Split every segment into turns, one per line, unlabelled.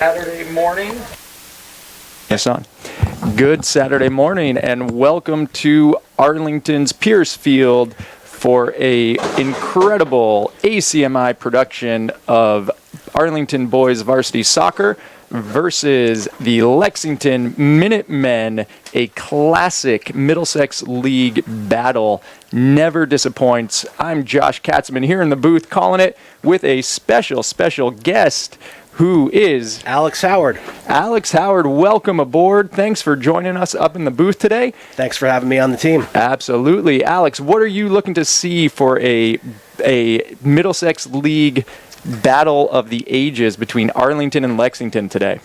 Saturday morning.
Yes, on. Good Saturday morning, and welcome to Arlington's Peirce Field for a incredible ACMi production of Arlington Boys Varsity Soccer versus the Lexington Minutemen, a classic Middlesex League battle. Never disappoints. I'm Josh Katzman here in the booth calling it with a special guest who is
Alex Howard.
Alex Howard, welcome aboard. Thanks for joining us up in the booth today.
Thanks for having me on the team.
Absolutely. Alex, what are you looking to see for a Middlesex League battle of the ages between Arlington and Lexington today?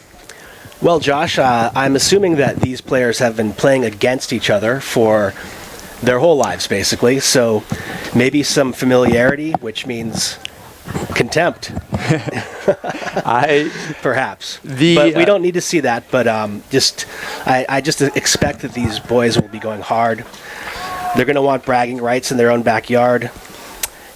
Well, Josh, I'm assuming that these players have been playing against each other for their whole lives, basically. So maybe some familiarity, which means contempt. Perhaps. But we don't need to see that. But I just expect that these boys will be going hard. They're going to want bragging rights in their own backyard,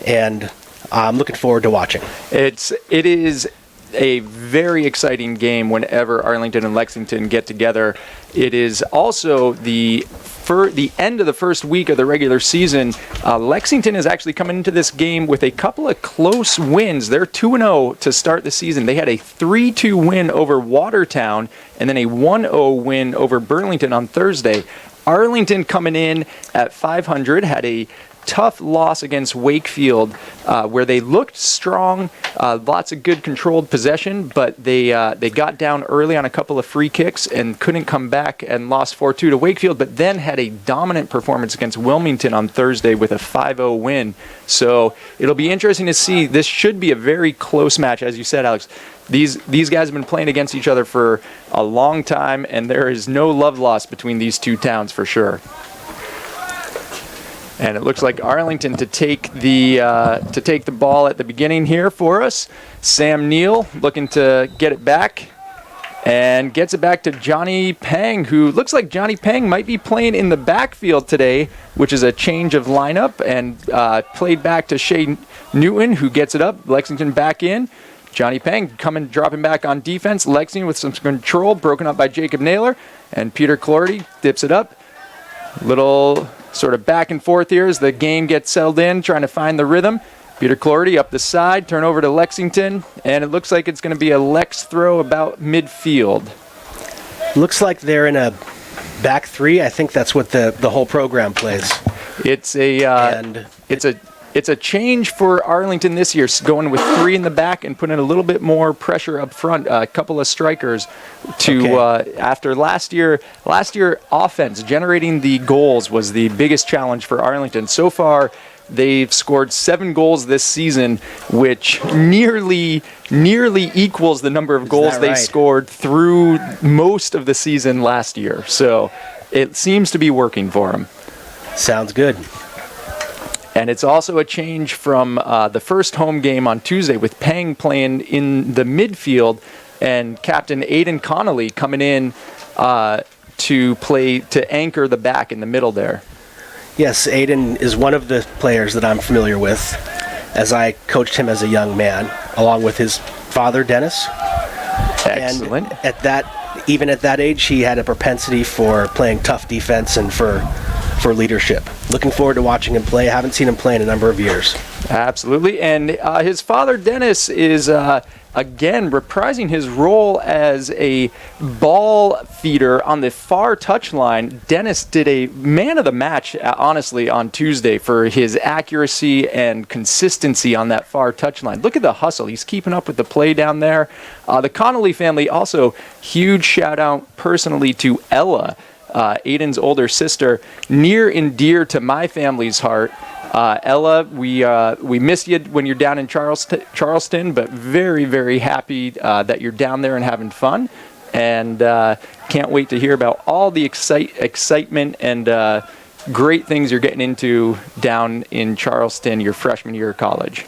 and I'm looking forward to watching.
It is a very exciting game whenever Arlington and Lexington get together. It is also the end of the first week of the regular season. Lexington is actually coming into this game with a couple of close wins. They're 2-0 to start the season. They had a 3-2 win over Watertown and then a 1-0 win over Burlington on Thursday. Arlington coming in at 500 had a tough loss against Wakefield where they looked strong, lots of good controlled possession, but they got down early on a couple of free kicks and couldn't come back and lost 4-2 to Wakefield, but then had a dominant performance against Wilmington on Thursday with a 5-0 win. So it'll be interesting to see. This should be a very close match, as you said, Alex. These guys have been playing against each other for a long time, and there is no love lost between these two towns for sure. And it looks like Arlington to take the ball at the beginning here for us. Sam Neal looking to get it back, and gets it back to Johnny Pang, who looks like Johnny Pang might be playing in the backfield today, which is a change of lineup, and played back to Shea Newton, who gets it up. Lexington back in. Johnny Pang dropping back on defense. Lexington with some control, broken up by Jacob Naylor, and Peter Clorty dips it up. Little sort of back and forth here as the game gets settled in, trying to find the rhythm. Peter Clorty up the side, turn over to Lexington, and it looks like it's going to be a Lex throw about midfield.
Looks like they're in a back three. I think that's what the whole program plays.
It's a change for Arlington this year, going with three in the back and putting a little bit more pressure up front. A couple of strikers after last year offense, generating the goals was the biggest challenge for Arlington. So far, they've scored 7 goals this season, which nearly equals the number of goals they scored through most of the season last year. So it seems to be working for them.
Sounds good.
And it's also a change from the first home game on Tuesday with Pang playing in the midfield and Captain Aiden Connolly coming in to anchor the back in the middle there.
Yes, Aiden is one of the players that I'm familiar with, as I coached him as a young man, along with his father, Dennis.
Excellent.
And even at that age, he had a propensity for playing tough defense and for leadership. Looking forward to watching him play. I haven't seen him play in a number of years.
Absolutely. And his father, Dennis, is again reprising his role as a ball feeder on the far touchline. Dennis did a man of the match, honestly, on Tuesday for his accuracy and consistency on that far touchline. Look at the hustle. He's keeping up with the play down there. The Connolly family, also huge shout out personally to Ella, Aiden's older sister, near and dear to my family's heart. Ella, we miss you when you're down in Charleston, but very, very happy that you're down there and having fun. And can't wait to hear about all the excitement and great things you're getting into down in Charleston your freshman year of college.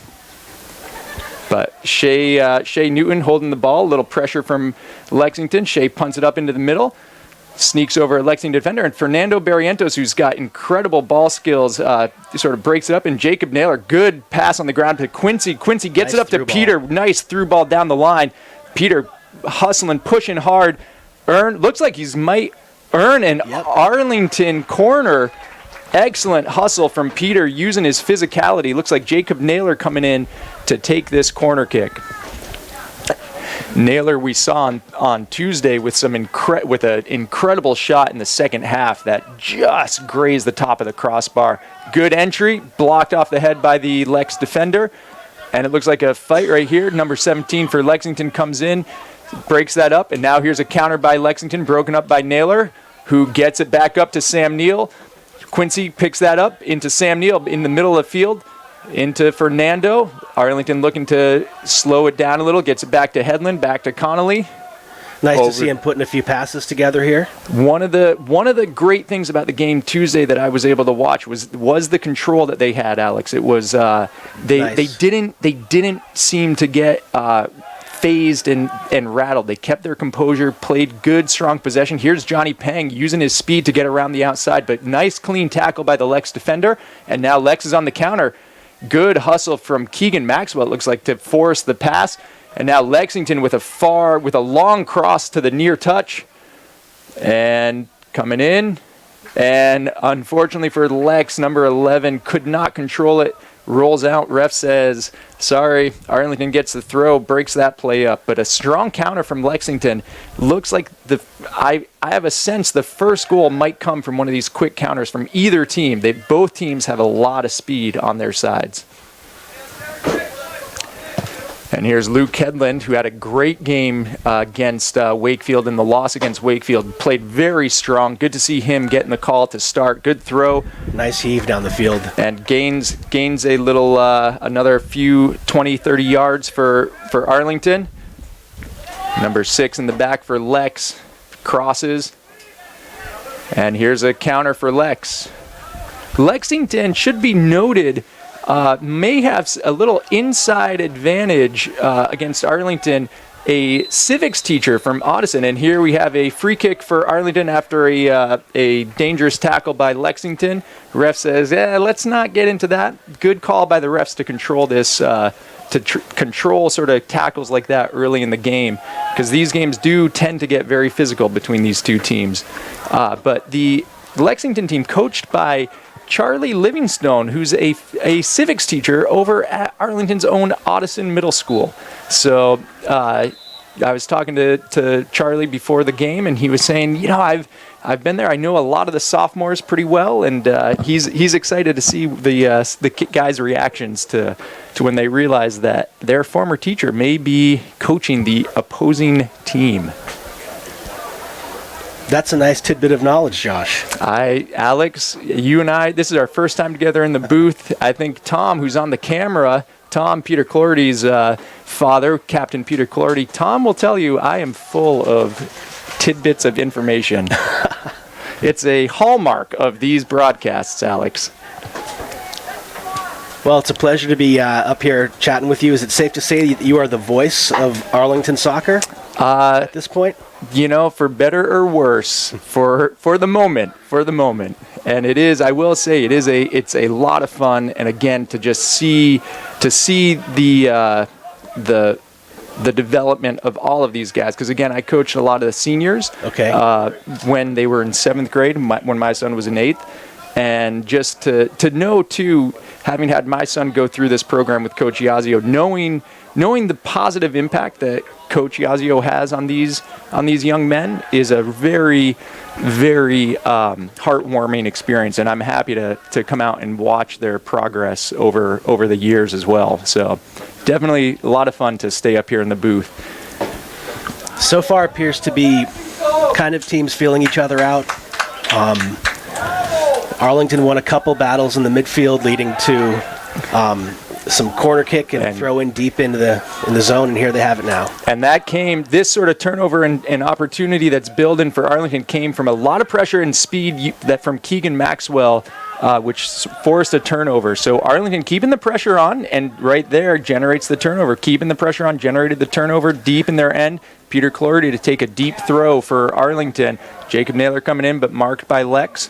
But Shea Newton holding the ball, a little pressure from Lexington. Shea punts it up into the middle. Sneaks over a Lexington defender, and Fernando Barrientos, who's got incredible ball skills, sort of breaks it up, and Jacob Naylor, good pass on the ground to Quincy. Quincy gets it up to Peter. Nice through ball down the line. Peter hustling, pushing hard. Looks like might earn an Arlington corner. Excellent hustle from Peter using his physicality. Looks like Jacob Naylor coming in to take this corner kick. Naylor we saw on Tuesday with with an incredible shot in the second half that just grazed the top of the crossbar. Good entry, blocked off the head by the Lex defender. And it looks like a fight right here. Number 17 for Lexington comes in, breaks that up, and now here's a counter by Lexington, broken up by Naylor, who gets it back up to Sam Neal. Quincy picks that up into Sam Neal in the middle of the field, into Fernando. Arlington looking to slow it down a little, gets it back to Headland, back to Connolly.
Nice to see him putting a few passes together here. One of
the great things about the game Tuesday that I was able to watch was the control that they had, Alex. It was they didn't seem to get phased and rattled. They kept their composure, played good, strong possession. Here's Johnny Peng using his speed to get around the outside, but nice clean tackle by the Lex defender. And now Lex is on the counter. Good hustle from Keegan Maxwell, it looks like, to force the pass. And now Lexington with a long cross to the near touch. And coming in. And unfortunately for Lex, number 11 could not control it. Rolls out. Ref says, sorry. Arlington gets the throw, breaks that play up. But a strong counter from Lexington. Looks like I have a sense the first goal might come from one of these quick counters from either team. Both teams have a lot of speed on their sides. And here's Luke Headland, who had a great game against Wakefield in the loss against Wakefield. Played very strong. Good to see him getting the call to start. Good throw.
Nice heave down the field.
And gains a little, another few 20, 30 yards for Arlington. Number 6 in the back for Lex. Crosses. And here's a counter for Lex. Lexington should be noted may have a little inside advantage against Arlington. A civics teacher from Audison, and here we have a free kick for Arlington after a dangerous tackle by Lexington. Ref says, let's not get into that. Good call by the refs to control this, control sort of tackles like that early in the game, because these games do tend to get very physical between these two teams. But the Lexington team, coached by Charlie Livingstone, who's a civics teacher over at Arlington's own Audison Middle School. So I was talking to Charlie before the game, and he was saying, I've been there. I know a lot of the sophomores pretty well, and he's excited to see the guys' reactions to when they realize that their former teacher may be coaching the opposing team.
That's a nice tidbit of knowledge, Josh.
Alex, you and I, this is our first time together in the booth. I think Tom, who's on the camera, Tom, Peter Clordy's father, Captain Peter Clordy, Tom will tell you I am full of tidbits of information. It's a hallmark of these broadcasts, Alex.
Well, it's a pleasure to be up here chatting with you. Is it safe to say that you are the voice of Arlington soccer at this point?
For better or worse, for the moment. And it is, I will say, it's a lot of fun. And again, to just see the development of all of these guys. Because again, I coached a lot of the seniors.
Okay.
When they were in 7th grade, when my son was in 8th. And just to know, too, having had my son go through this program with Coach Iazio, knowing the positive impact that Coach Iazio has on these young men is a very, very heartwarming experience. And I'm happy to come out and watch their progress over the years as well. So definitely a lot of fun to stay up here in the booth.
So far appears to be kind of teams feeling each other out. Arlington won a couple battles in the midfield, leading to some corner kick and throw in deep into the zone, and here they have it now. And
this sort of turnover and opportunity that's building for Arlington came from a lot of pressure and speed from Keegan Maxwell, which forced a turnover. So Arlington keeping the pressure on, and right there generates the turnover. Keeping the pressure on generated the turnover deep in their end. Peter Clordy to take a deep throw for Arlington. Jacob Naylor coming in, but marked by Lex.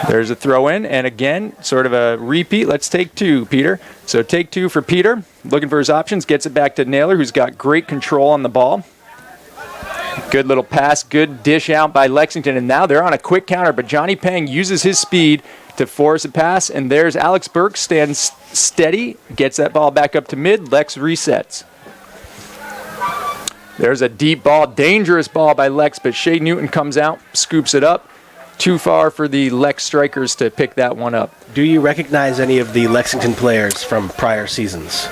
There's a throw in, and again, sort of a repeat. Let's take two, Peter. So take two for Peter. Looking for his options, gets it back to Naylor, who's got great control on the ball. Good little pass, good dish out by Lexington, and now they're on a quick counter, but Johnny Peng uses his speed to force a pass, and there's Alex Burke, stands steady, gets that ball back up to mid. Lex resets. There's a deep ball, dangerous ball by Lex, but Shea Newton comes out, scoops it up. Too far for the Lex strikers to pick that one up.
Do you recognize any of the Lexington players from prior seasons?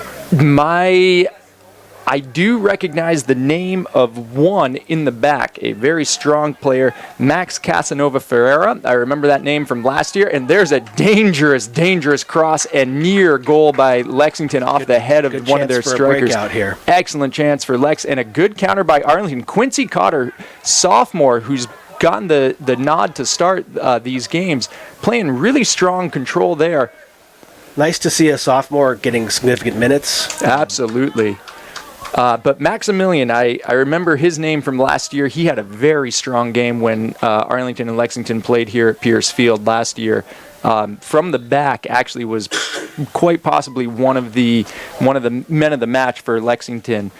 I do recognize the name of one in the back, a very strong player, Max Casanova Ferreira. I remember that name from last year, and there's a dangerous, dangerous cross and near goal by Lexington off the head of one of their strikers.
Out here.
Excellent chance for Lex, and a good counter by Arlington. Quincy Cotter, sophomore, who's gotten the nod to start these games, playing really strong control there.
Nice to see a sophomore getting significant minutes.
Absolutely. But Maximilian, I remember his name from last year. He had a very strong game when Arlington and Lexington played here at Peirce Field last year. From the back, actually was quite possibly one of the men of the match for Lexington.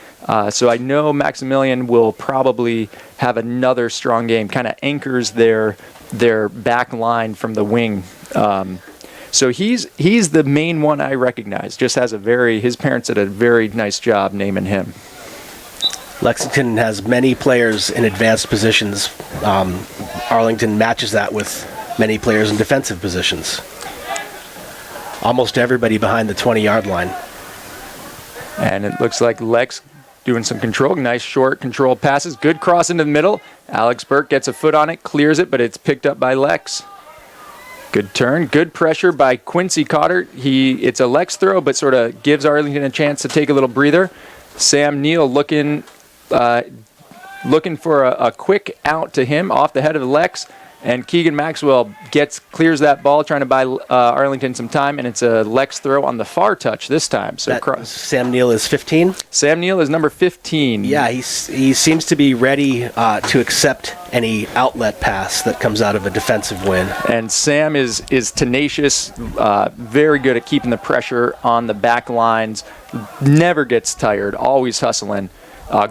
So I know Maximilian will probably have another strong game. Kind of anchors their back line from the wing. So he's the main one I recognize. Just has his parents did a very nice job naming him.
Lexington has many players in advanced positions. Arlington matches that with many players in defensive positions. Almost everybody behind the 20-yard line.
And it looks like Lex doing some control. Nice short control passes. Good cross into the middle. Alex Burke gets a foot on it, clears it, but it's picked up by Lex. Good turn, good pressure by Quincy Cotter. It's a Lex throw, but sort of gives Arlington a chance to take a little breather. Sam Neal looking for a quick out to him off the head of Lex, and Keegan Maxwell clears that ball, trying to buy Arlington some time, and it's a Lex throw on the far touch this time. So
Sam Neal is 15?
Sam Neal is number 15.
Yeah, he seems to be ready to accept any outlet pass that comes out of a defensive win.
And Sam is tenacious, very good at keeping the pressure on the back lines, never gets tired, always hustling.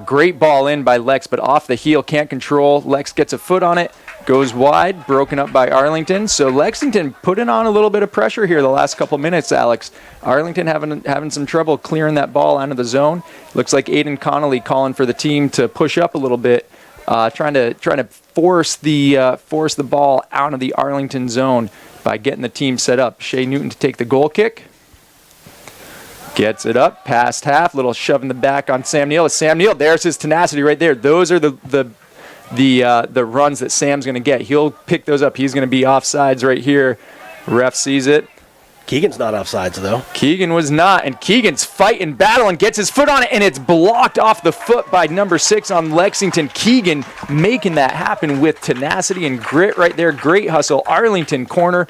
Great ball in by Lex, but off the heel, can't control. Lex gets a foot on it, goes wide, broken up by Arlington. So Lexington putting on a little bit of pressure here the last couple minutes, Alex. Arlington having some trouble clearing that ball out of the zone. Looks like Aiden Connolly calling for the team to push up a little bit, trying to force the ball out of the Arlington zone by getting the team set up. Shea Newton to take the goal kick. Gets it up, past half, little shove in the back on Sam Neal. Sam Neal, there's his tenacity right there. Those are the runs that Sam's going to get. He'll pick those up. He's going to be offsides right here. Ref sees it.
Keegan's not offsides, though.
Keegan was not, and Keegan's fighting, battling, gets his foot on it, and it's blocked off the foot by number 6 on Lexington. Keegan making that happen with tenacity and grit right there. Great hustle. Arlington corner,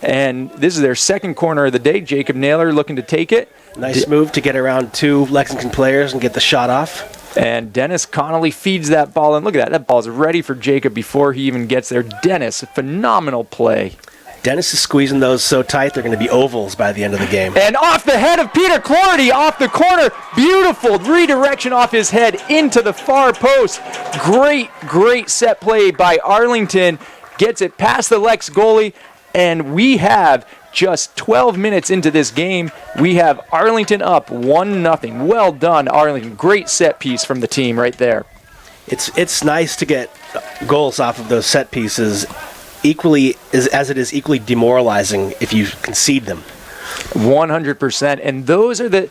and this is their second corner of the day. Jacob Naylor looking to take it.
Nice move to get around 2 Lexington players and get the shot off.
And Dennis Connolly feeds that ball, and look at that. That ball's ready for Jacob before he even gets there. Dennis, a phenomenal play.
Dennis is squeezing those so tight they're going to be ovals by the end of the game.
And off the head of Peter Clarity, off the corner. Beautiful redirection off his head into the far post. Great set play by Arlington. Gets it past the Lex goalie, and we have just 12 minutes into this game. We have Arlington up 1-0. Well done, Arlington. Great set piece from the team right there.
It's nice to get goals off of those set pieces, equally as it is equally demoralizing if you concede them.
100%. And those are the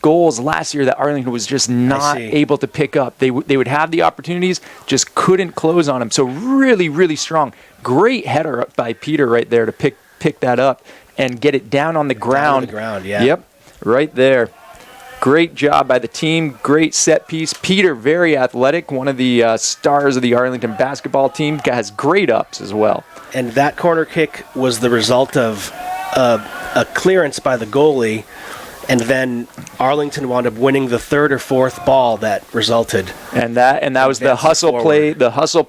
goals last year that Arlington was just not able to pick up. They would have the opportunities, just couldn't close on them. So really strong. Great header up by Peter right there to pick that up and get it down on the ground.
Down on the ground, yeah.
Yep, right there. Great job by the team. Great set piece. Peter, very athletic, one of the stars of the Arlington basketball team. Has great ups as well.
And that corner kick was the result of a clearance by the goalie And then Arlington wound up winning the third or fourth ball that resulted.
And that was the hustle
forward.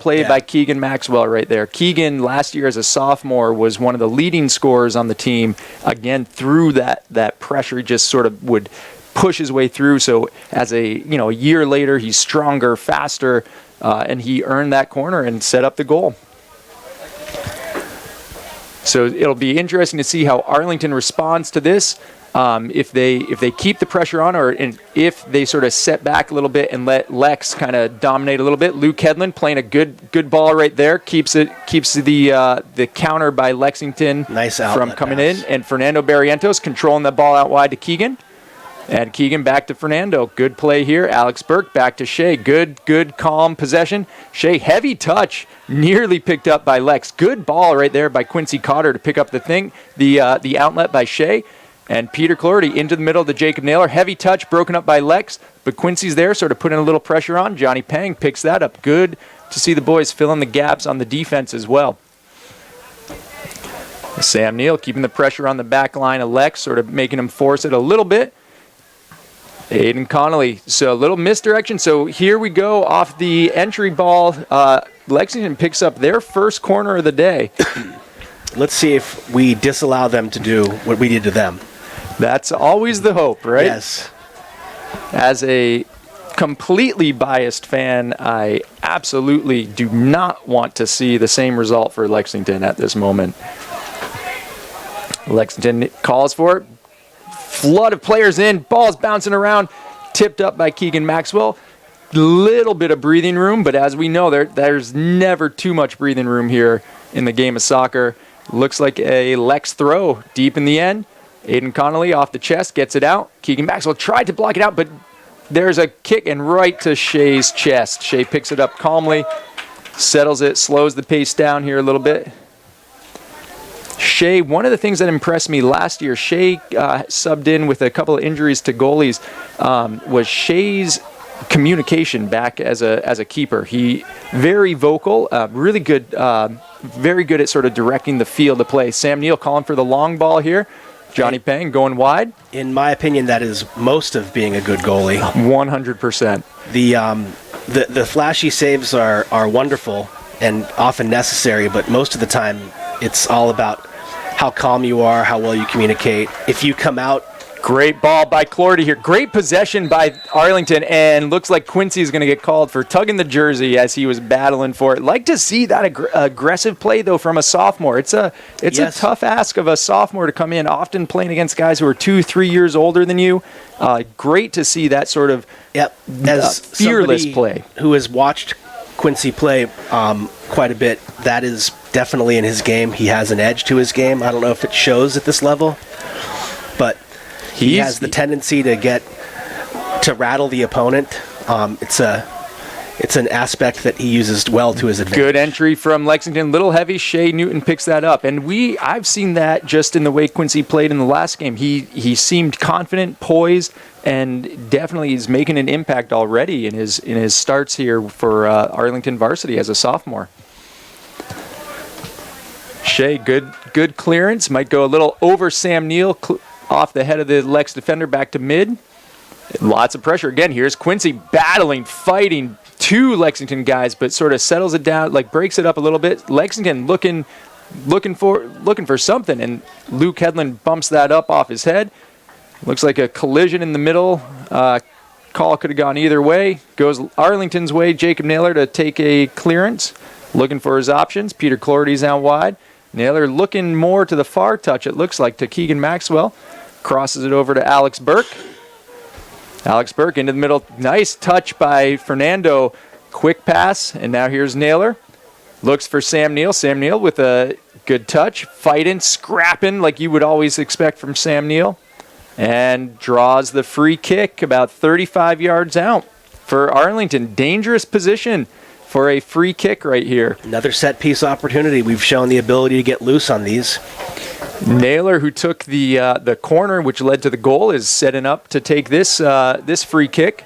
play by Keegan Maxwell right there. Keegan last year as a sophomore was one of the leading scorers on the team. Again, through that pressure, he just sort of would push his way through. So as a year later, he's stronger, faster, and he earned that corner and set up the goal. So it'll be interesting to see how Arlington responds to this. If they keep the pressure on, if they sort of set back a little bit and let Lex kind of dominate a little bit. Luke Hedlund playing a good ball right there, keeps the counter by Lexington from coming
pass.
in, and Fernando Barrientos controlling the ball out wide to Keegan. And Keegan back to Fernando. Good play here. Alex Burke back to Shea. Good, calm possession. Shea, heavy touch, nearly picked up by Lex. Good ball right there by Quincy Cotter to pick up the outlet by Shea. And Peter Clorty into the middle to Jacob Naylor. Heavy touch, broken up by Lex. But Quincy's there, sort of putting a little pressure on. Johnny Pang picks that up. Good to see the boys filling the gaps on the defense as well. Sam Neal keeping the pressure on the back line of Lex, sort of making him force it a little bit. Aiden Connolly, so a little misdirection. So here we go off the entry ball. Lexington picks up their first corner of the day.
Let's see if we disallow them to do what we did to them.
That's always the hope, right?
Yes.
As a completely biased fan, I absolutely do not want to see the same result for Lexington at this moment. Lexington calls for it. Flood of players in, balls bouncing around, tipped up by Keegan Maxwell. Little bit of breathing room, but as we know, there's never too much breathing room here in the game of soccer. Looks like a Lex throw deep in the end. Aiden Connolly off the chest, gets it out. Keegan Maxwell tried to block it out, but there's a kick and right to Shea's chest. Shea picks it up calmly, settles it, slows the pace down here a little bit. Shea, one of the things that impressed me last year, Shea subbed in with a couple of injuries to goalies, was Shea's communication back as a keeper. He very vocal, really good, very good at sort of directing the field of play. Sam Neal calling for the long ball here. Johnny Pang going wide.
In my opinion, that is most of being a good goalie.
100%.
The flashy saves are wonderful and often necessary, but most of the time it's all about how calm you are, how well you communicate. If you come out...
Great ball by Clorty here. Great possession by Arlington, and looks like Quincy's going to get called for tugging the jersey as he was battling for it. Like to see that aggressive play, though, from a sophomore. It's a tough ask of a sophomore to come in, often playing against guys who are 2-3 years older than you. Great to see that sort of fearless play.
Who has watched Quincy play quite a bit, that is definitely in his game. He has an edge to his game. I don't know if it shows at this level, but he has the tendency to rattle the opponent. It's an aspect that he uses well to his advantage.
Good entry from Lexington. Little heavy. Shea Newton picks that up. And I've seen that just in the way Quincy played in the last game. He seemed confident, poised, and definitely is making an impact already in his starts here for Arlington Varsity as a sophomore. Shea, good clearance. Might go a little over Sam Neal, off the head of the Lex defender, back to mid. Lots of pressure. Again, here's Quincy battling, fighting two Lexington guys, but sort of settles it down, like breaks it up a little bit. Lexington looking for something, and Luke Hedlund bumps that up off his head. Looks like a collision in the middle. Call could have gone either way. Goes Arlington's way. Jacob Naylor to take a clearance. Looking for his options. Peter Clorty's out wide. Naylor looking more to the far touch, it looks like, to Keegan Maxwell. Crosses it over to Alex Burke. Alex Burke into the middle. Nice touch by Fernando. Quick pass, and now here's Naylor. Looks for Sam Neal. Sam Neal with a good touch. Fighting, scrapping like you would always expect from Sam Neal. And draws the free kick about 35 yards out for Arlington. Dangerous position for a free kick right here.
Another set-piece opportunity. We've shown the ability to get loose on these.
Naylor, who took the corner, which led to the goal, is setting up to take this free kick.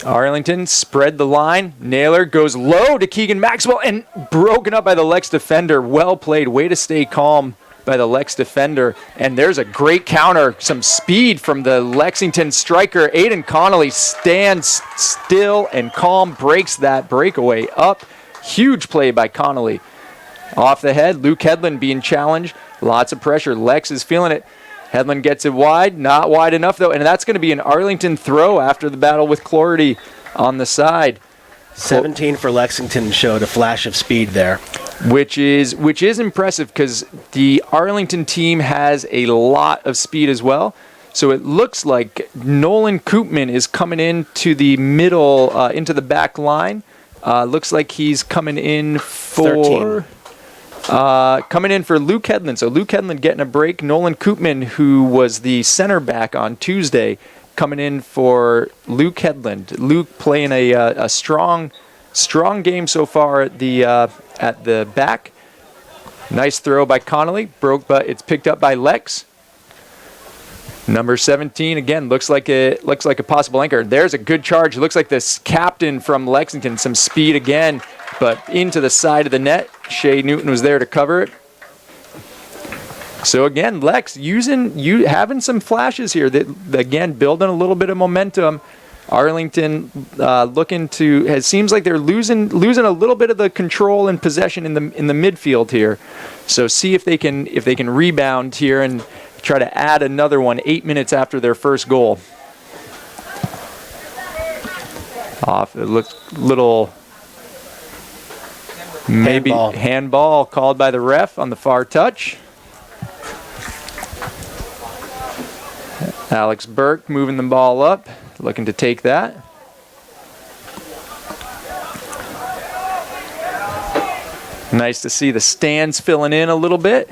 Arlington spread the line. Naylor goes low to Keegan Maxwell and broken up by the Lex defender. Well played. Way to stay calm by the Lex defender. And there's a great counter, some speed from the Lexington striker. Aiden Connolly stands still and calm, breaks that breakaway up. Huge play by Connolly. Off the head, Luke Hedlund being challenged. Lots of pressure. Lex is feeling it. Hedlund gets it wide. Not wide enough, though. And that's going to be an Arlington throw after the battle with Clority on the side.
17 for Lexington showed a flash of speed there.
Which is impressive because the Arlington team has a lot of speed as well. So it looks like Nolan Koopman is coming into the middle, into the back line. Looks like he's coming in for... 13. Coming in for Luke Hedlund. So Luke Hedlund getting a break. Nolan Koopman, who was the center back on Tuesday, coming in for Luke Hedlund. Luke playing a strong game so far at the back. Nice throw by Connolly. Broke, but it's picked up by Lex. Number 17 again looks like a possible anchor. There's a good charge. It looks like this captain from Lexington, some speed again, but into the side of the net. Shea Newton was there to cover it. So again, Lex having some flashes here. That again building a little bit of momentum. Arlington seems like they're losing a little bit of the control and possession in the midfield here. So see if they can rebound here and try to add another one 8 minutes after their first goal. Off, it looks little maybe handball called by the ref on the far touch. Alex Burke moving the ball up, looking to take that. Nice to see the stands filling in a little bit.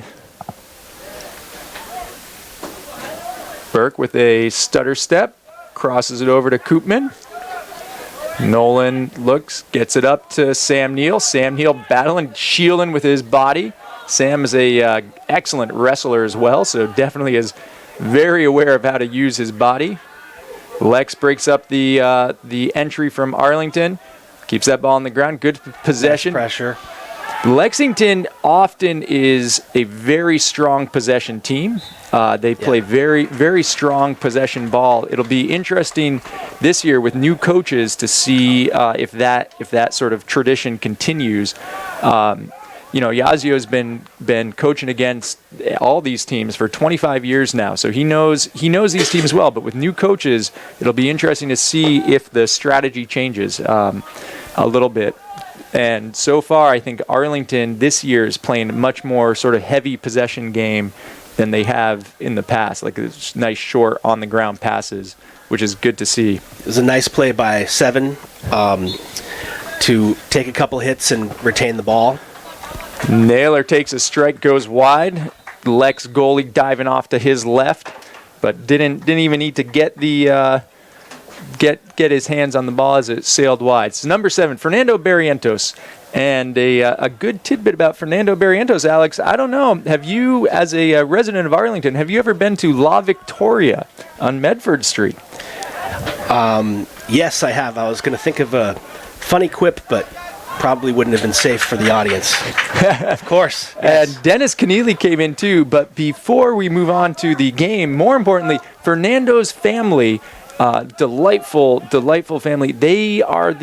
Burke with a stutter step, crosses it over to Koopman. Nolan gets it up to Sam Neal. Sam Neal battling, shielding with his body. Sam is a excellent wrestler as well, so definitely is very aware of how to use his body. Lex breaks up the entry from Arlington, keeps that ball on the ground. Good possession.
Nice pressure.
Lexington often is a very strong possession team. They play very, very strong possession ball. It'll be interesting this year with new coaches to see if that sort of tradition continues. Yazio's been coaching against all these teams for 25 years now, so he knows these teams well. But with new coaches, it'll be interesting to see if the strategy changes a little bit. And so far, I think Arlington this year is playing a much more sort of heavy possession game than they have in the past. Like nice short on the ground passes, which is good to see.
It was a nice play by Seven to take a couple hits and retain the ball.
Naylor takes a strike, goes wide. Lex goalie diving off to his left, but didn't even need to get the get his hands on the ball as it sailed wide. It's number 7, Fernando Barrientos. And a good tidbit about Fernando Barrientos, Alex, I don't know, have you, as a resident of Arlington, have you ever been to La Victoria on Medford Street?
Yes, I have. I was going to think of a funny quip, but probably wouldn't have been safe for the audience. Of course. Yes.
And Dennis Keneally came in too, but before we move on to the game, more importantly, Fernando's family, delightful family. They are I'm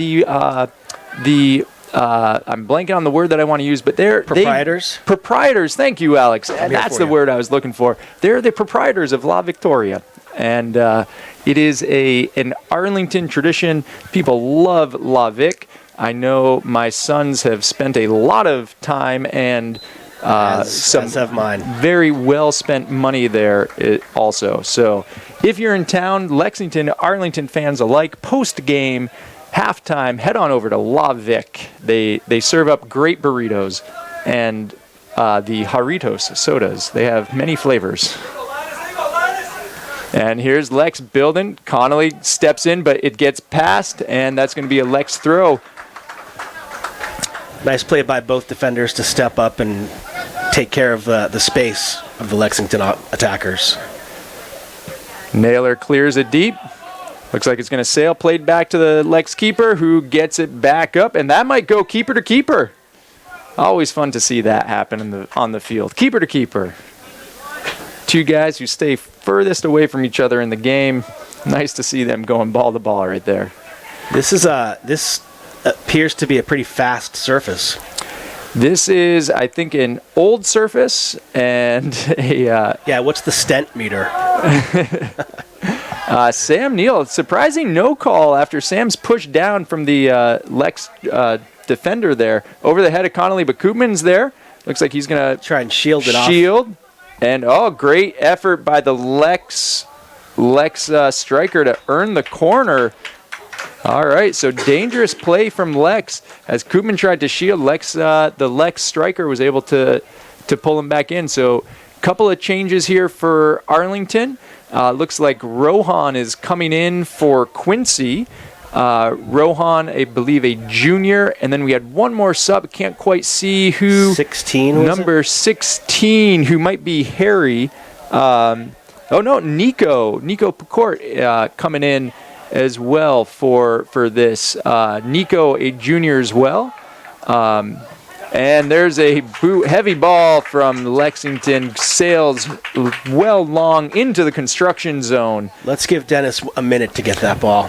blanking on the word that I want to use, but they're
proprietors.
Proprietors. Thank you, Alex. That's the word I was looking for. They're the proprietors of La Victoria, and it is an Arlington tradition. People love La Vic. I know my sons have spent a lot of time and some
of mine.
Very well spent money there also. So if you're in town, Lexington, Arlington fans alike, post-game, halftime, head on over to La Vic. They serve up great burritos and the Jarritos sodas. They have many flavors. And here's Lex building. Connolly steps in, but it gets past, and that's going to be a Lex throw.
Nice play by both defenders to step up and take care of the space of the Lexington attackers.
Naylor clears it deep. Looks like it's going to sail. Played back to the Lex keeper, who gets it back up, and that might go keeper to keeper. Always fun to see that happen on the field. Keeper to keeper. two guys who stay furthest away from each other in the game. Nice to see them going ball to ball right there.
This appears to be a pretty fast surface.
This is, I think, an old surface and a...
what's the stent meter?
Sam Neal, surprising no call after Sam's pushed down from the Lex defender there. Over the head of Connolly, but Koopman's there. Looks like he's going to...
try and shield it off.
And, great effort by the Lex striker to earn the corner. All right, so dangerous play from Lex as Koopman tried to shield. The Lex striker was able to pull him back in. So a couple of changes here for Arlington. Looks like Rohan is coming in for Quincy. Rohan, I believe, a junior. And then we had one more sub. Can't quite see who.
16,
Number 16, who might be Harry. Nico. Nico Pecourt coming in as well for this. Nico, a junior as well. And there's a heavy ball from Lexington, sails well long into the construction zone.
Let's give Dennis a minute to get that ball.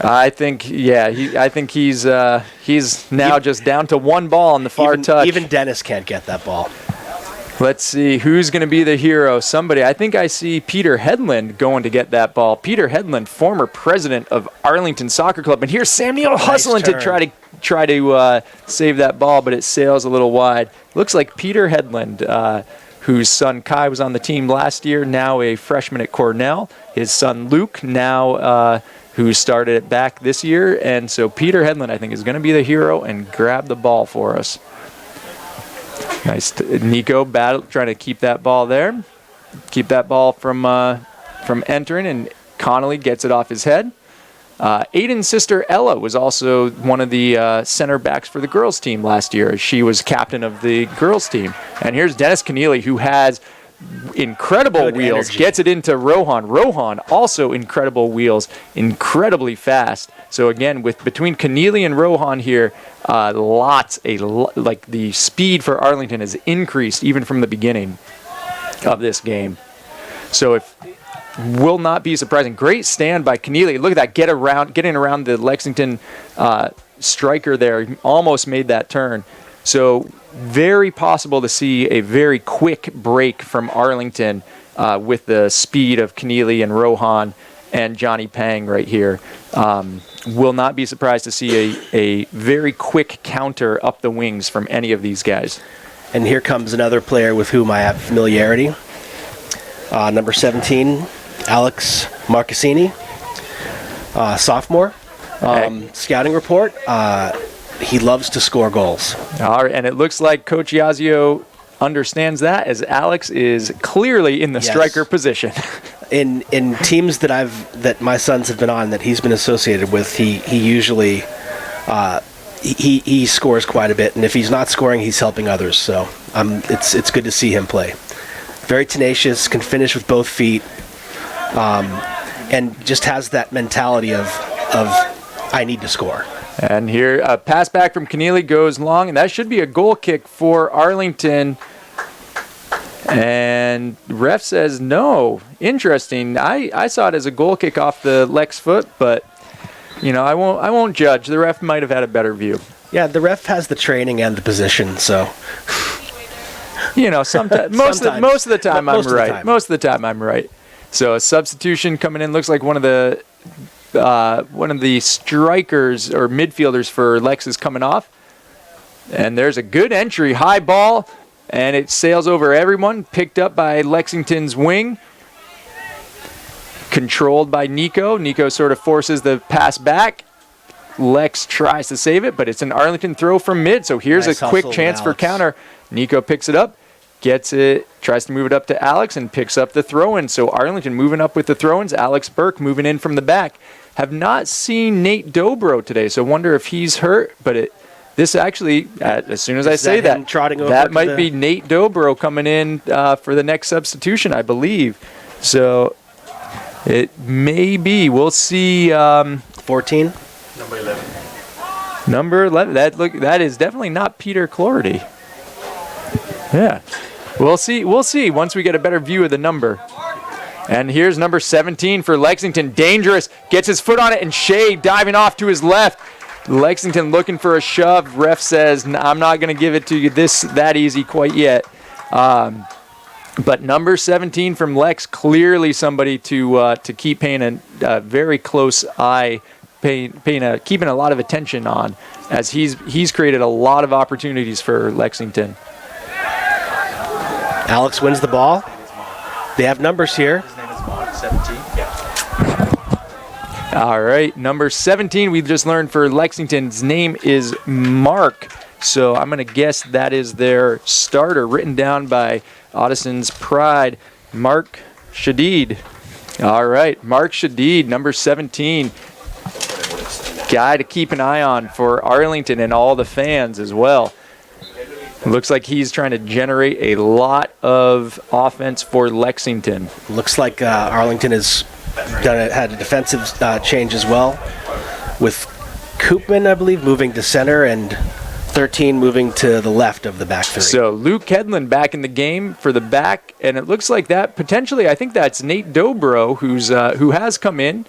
I think he's now just down to one ball on the far touch.
Even Dennis can't get that ball.
Let's see who's going to be the hero. Somebody. I think I see Peter Headland going to get that ball. Peter Headland, former president of Arlington Soccer Club, and here's Sam Neal hustling to try to save that ball, but it sails a little wide. Looks like Peter Headland, whose son Kai was on the team last year, now a freshman at Cornell. His son Luke, now who started it back this year, and so Peter Headland, I think, is going to be the hero and grab the ball for us. Nice. Nico trying to keep that ball there. Keep that ball from entering, and Connolly gets it off his head. Aiden's sister Ella was also one of the center backs for the girls team last year. She was captain of the girls team. And here's Dennis Keneally, who has incredible wheels. Energy. Gets it into Rohan. Rohan also incredible wheels, incredibly fast. So again, between Keneally and Rohan here, the speed for Arlington has increased even from the beginning of this game. So it will not be surprising. Great stand by Keneally. Look at that, getting around the Lexington striker there. He almost made that turn. So very possible to see a very quick break from Arlington with the speed of Keneally and Rohan and Johnny Pang right here. Will not be surprised to see a very quick counter up the wings from any of these guys.
And here comes another player with whom I have familiarity. Number 17, Alex Marcassini, sophomore. Scouting report. He loves to score goals. All right,
and it looks like Coach Yazio understands that, as Alex is clearly in the striker position.
In teams that my sons have been on, that he's been associated with, he usually he scores quite a bit, and if he's not scoring, he's helping others. So it's good to see him play. Very tenacious, can finish with both feet, and just has that mentality of I need to score.
And here, a pass back from Keneally goes long, and that should be a goal kick for Arlington. And ref says no. Interesting. I saw it as a goal kick off the Lex foot, but I won't judge. The ref might have had a better view.
Yeah, the ref has the training and the position, so
sometimes most of the time I'm right. Most of the time I'm right. So a substitution coming in. Looks like one of the strikers or midfielders for Lex is coming off. And there's a good entry, high ball, and it sails over everyone, picked up by Lexington's wing. Controlled by Nico. Nico sort of forces the pass back. Lex tries to save it, but it's an Arlington throw from mid, so here's a quick chance for counter. Nico picks it up, gets it, tries to move it up to Alex, and picks up the throw-in. So Arlington moving up with the throw-ins. Alex Burke moving in from the back. Have not seen Nate Dobro today, so wonder if he's hurt. But this actually, as soon as I say that, that might be Nate Dobro coming in for the next substitution, I believe. So it may be. We'll see.
14?
Number 11.
Number 11. That is definitely not Peter Clordy. Yeah. We'll see once we get a better view of the number. And here's number 17 for Lexington. Dangerous. Gets his foot on it, and Shea diving off to his left. Lexington looking for a shove. Ref says, I'm not going to give it to you that easy quite yet. But number 17 from Lex, clearly somebody to keep paying a very close eye, keeping a lot of attention on, as he's created a lot of opportunities for Lexington.
Alex wins the ball. They have numbers here.
His name is Mark, 17.
All right, number 17 we just learned for Lexington's name is Mark. So I'm going to guess that is their starter, written down by Audison's pride, Mark Shadid. All right, Mark Shadid, number 17. Guy to keep an eye on for Arlington and all the fans as well. Looks like he's trying to generate a lot of offense for Lexington.
Looks like Arlington has had a defensive change as well, with Koopman, I believe, moving to center and 13 moving to the left of the back three.
So Luke Hedlund back in the game for the back, and it looks like that potentially, I think that's Nate Dobro, who has come in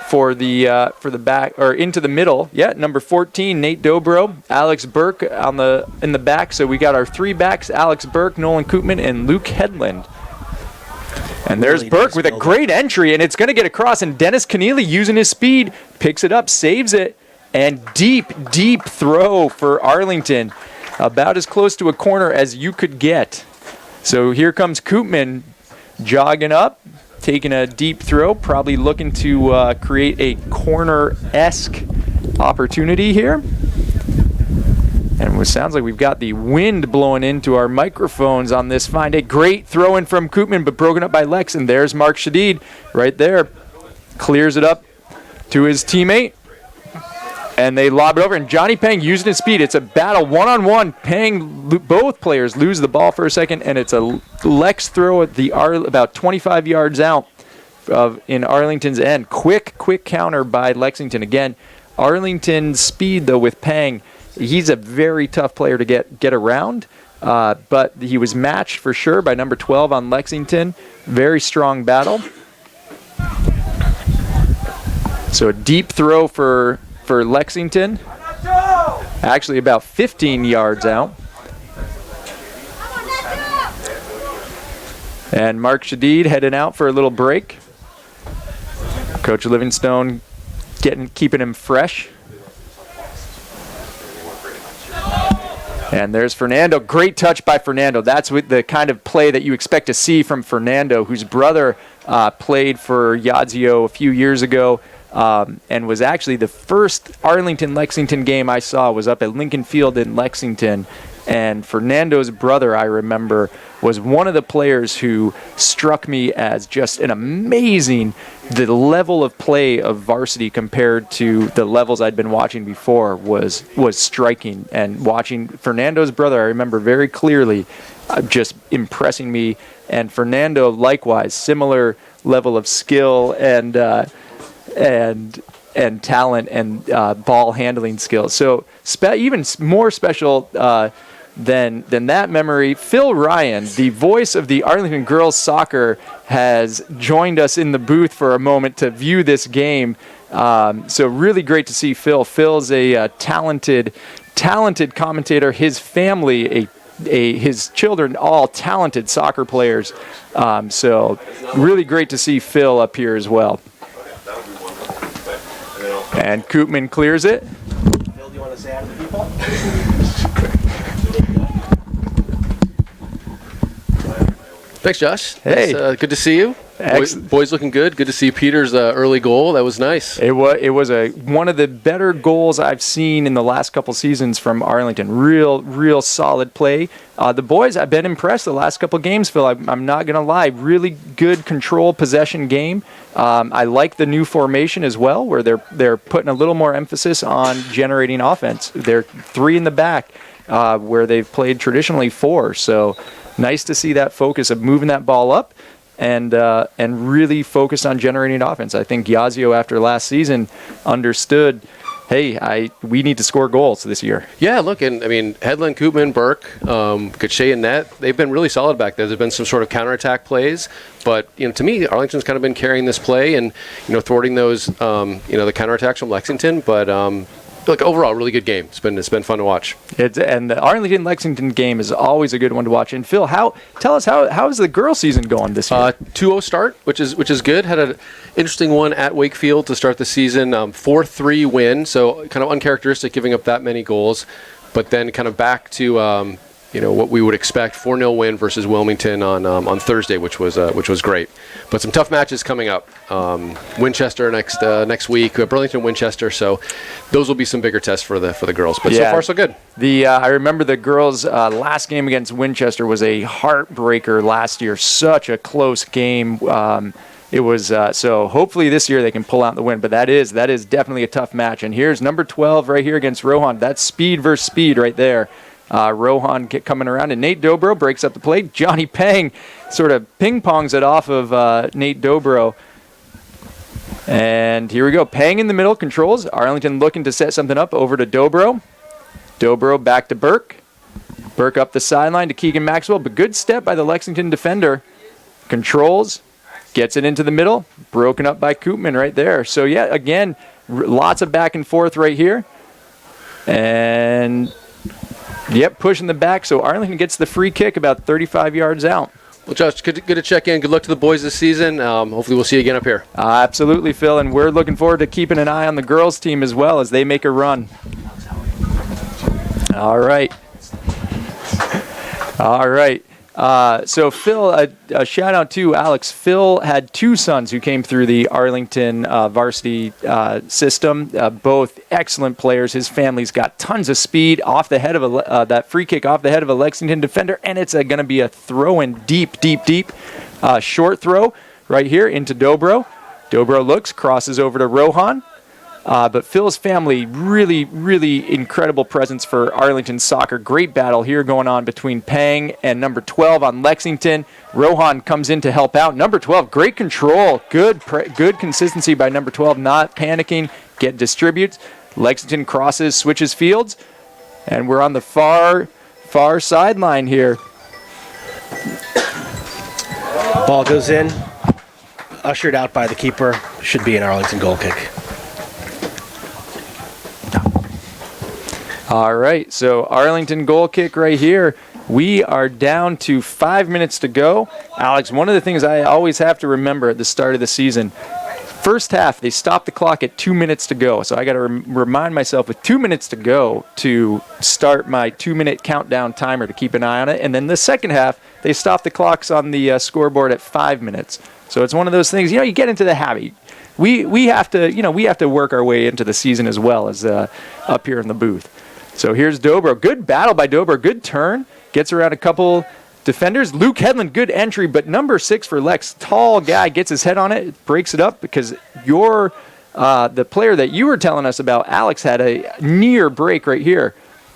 for the back, or into the middle. Yeah, number 14, Nate Dobro, Alex Burke in the back. So we got our three backs: Alex Burke, Nolan Koopman, and Luke Hedlund. And there's
Really
Burke with a great entry, and it's going to get across. And Dennis Keneally, using his speed, picks it up, saves it, and deep throw for Arlington, about as close to a corner as you could get. So here comes Koopman jogging up, taking a deep throw, probably looking to create a corner-esque opportunity here. And it sounds like we've got the wind blowing into our microphones on this fine day. Great throw in from Koopman, but broken up by Lex. And there's Mark Shadid right there. Clears it up to his teammate. And they lob it over. And Johnny Pang using his speed. It's a battle one-on-one. Pang, both players lose the ball for a second. And it's a Lex throw at the about 25 yards out in Arlington's end. Quick counter by Lexington. Again, Arlington's speed, though, with Pang, he's a very tough player to get around, but he was matched for sure by number 12 on Lexington. Very strong battle. So a deep throw for Lexington, actually about 15 yards out. And Mark Shadid heading out for a little break. Coach Livingstone keeping him fresh. And there's Fernando. Great touch by Fernando. That's the kind of play that you expect to see from Fernando, whose brother played for Yazio a few years ago, and was actually the first Arlington-Lexington game I saw was up at Lincoln Field in Lexington. And Fernando's brother, I remember, was one of the players who struck me as just an amazing, the level of play of Varsity compared to the levels I'd been watching before was striking. And watching Fernando's brother, I remember very clearly just impressing me. And Fernando, likewise, similar level of skill and talent and ball handling skills. So even more special than that memory, Phil Ryan, the voice of the Arlington girls soccer, has joined us in the booth for a moment to view this game. So really great to see Phil. Phil's a talented commentator. His family, his children, all talented soccer players. So really great to see Phil up here as well. And Koopman clears it.
Phil, do you want to say hi to the people?
Thanks, Josh.
Hey.
Good to see you. Boys looking good. Good to see Peter's early goal. That was nice.
It was one of the better goals I've seen in the last couple seasons from Arlington. Real solid play. The boys, I've been impressed the last couple games, Phil. I'm not going to lie. Really good control possession game. I like the new formation as well, where they're putting a little more emphasis on generating offense. They're three in the back, where they've played traditionally four. So nice to see that focus of moving that ball up and really focused on generating offense. I think Yazio, after last season, understood, we need to score goals this year.
Yeah, look, and I mean, Hedlund, Koopman, Burke, Gauthier, and Net, they've been really solid back there. There's been some sort of counterattack plays, but to me, Arlington's kind of been carrying this play and thwarting those the counterattacks from Lexington. But look, overall, really good game. It's been fun to watch.
And the Arlington-Lexington game is always a good one to watch. And Phil, tell us how is the girls' season going this year?
2-0 start, which is good. Had an interesting one at Wakefield to start the season. 4-3 win, so kind of uncharacteristic, giving up that many goals. But then kind of back to what we would expect, 4-0 win versus Wilmington on Thursday, which was great. But some tough matches coming up. Winchester next week, Burlington, Winchester. So those will be some bigger tests for the girls. But so far so good.
I remember the girls' last game against Winchester was a heartbreaker last year. Such a close game. It was so hopefully this year they can pull out the win. But that is definitely a tough match. And here's number 12 right here against Rohan. That's speed versus speed right there. Rohan coming around, and Nate Dobro breaks up the play. Johnny Pang sort of ping-pongs it off of Nate Dobro. And here we go. Pang in the middle, controls. Arlington looking to set something up over to Dobro. Dobro back to Burke. Burke up the sideline to Keegan Maxwell, but good step by the Lexington defender. Controls, gets it into the middle. Broken up by Koopman right there. So, yeah, again, lots of back and forth right here. And... yep, pushing the back, so Arlington gets the free kick about 35 yards out.
Well, Josh, good to check in. Good luck to the boys this season. Hopefully we'll see you again up here.
Absolutely, Phil, and we're looking forward to keeping an eye on the girls' team as well as they make a run. All right. So, Phil, a shout-out to Alex. Phil had two sons who came through the Arlington varsity system, both excellent players. His family's got tons of speed off the head of that free kick off the head of a Lexington defender, and it's going to be a throw-in deep, short throw right here into Dobro. Dobro looks, crosses over to Rohan. But Phil's family, really, really incredible presence for Arlington soccer. Great battle here going on between Pang and number 12 on Lexington. Rohan comes in to help out. Number 12, great control. Good consistency by number 12, not panicking. Distributes. Lexington crosses, switches fields. And we're on the far sideline here.
Ball goes in. Ushered out by the keeper. Should be an Arlington goal kick.
All right, so Arlington goal kick right here. We are down to 5 minutes to go. Alex, one of the things I always have to remember at the start of the season, first half, they stopped the clock at 2 minutes to go. So I got to remind myself with 2 minutes to go to start my 2-minute countdown timer to keep an eye on it. And then the second half, they stopped the clocks on the scoreboard at 5 minutes. So it's one of those things, you get into the habit. We have to work our way into the season as well as up here in the booth. So here's Dobro. Good battle by Dobro. Good turn. Gets around a couple defenders. Luke Hedlund, good entry, but number 6 for Lex, tall guy, gets his head on it, breaks it up because the player that you were telling us about, Alex, had a near break right here.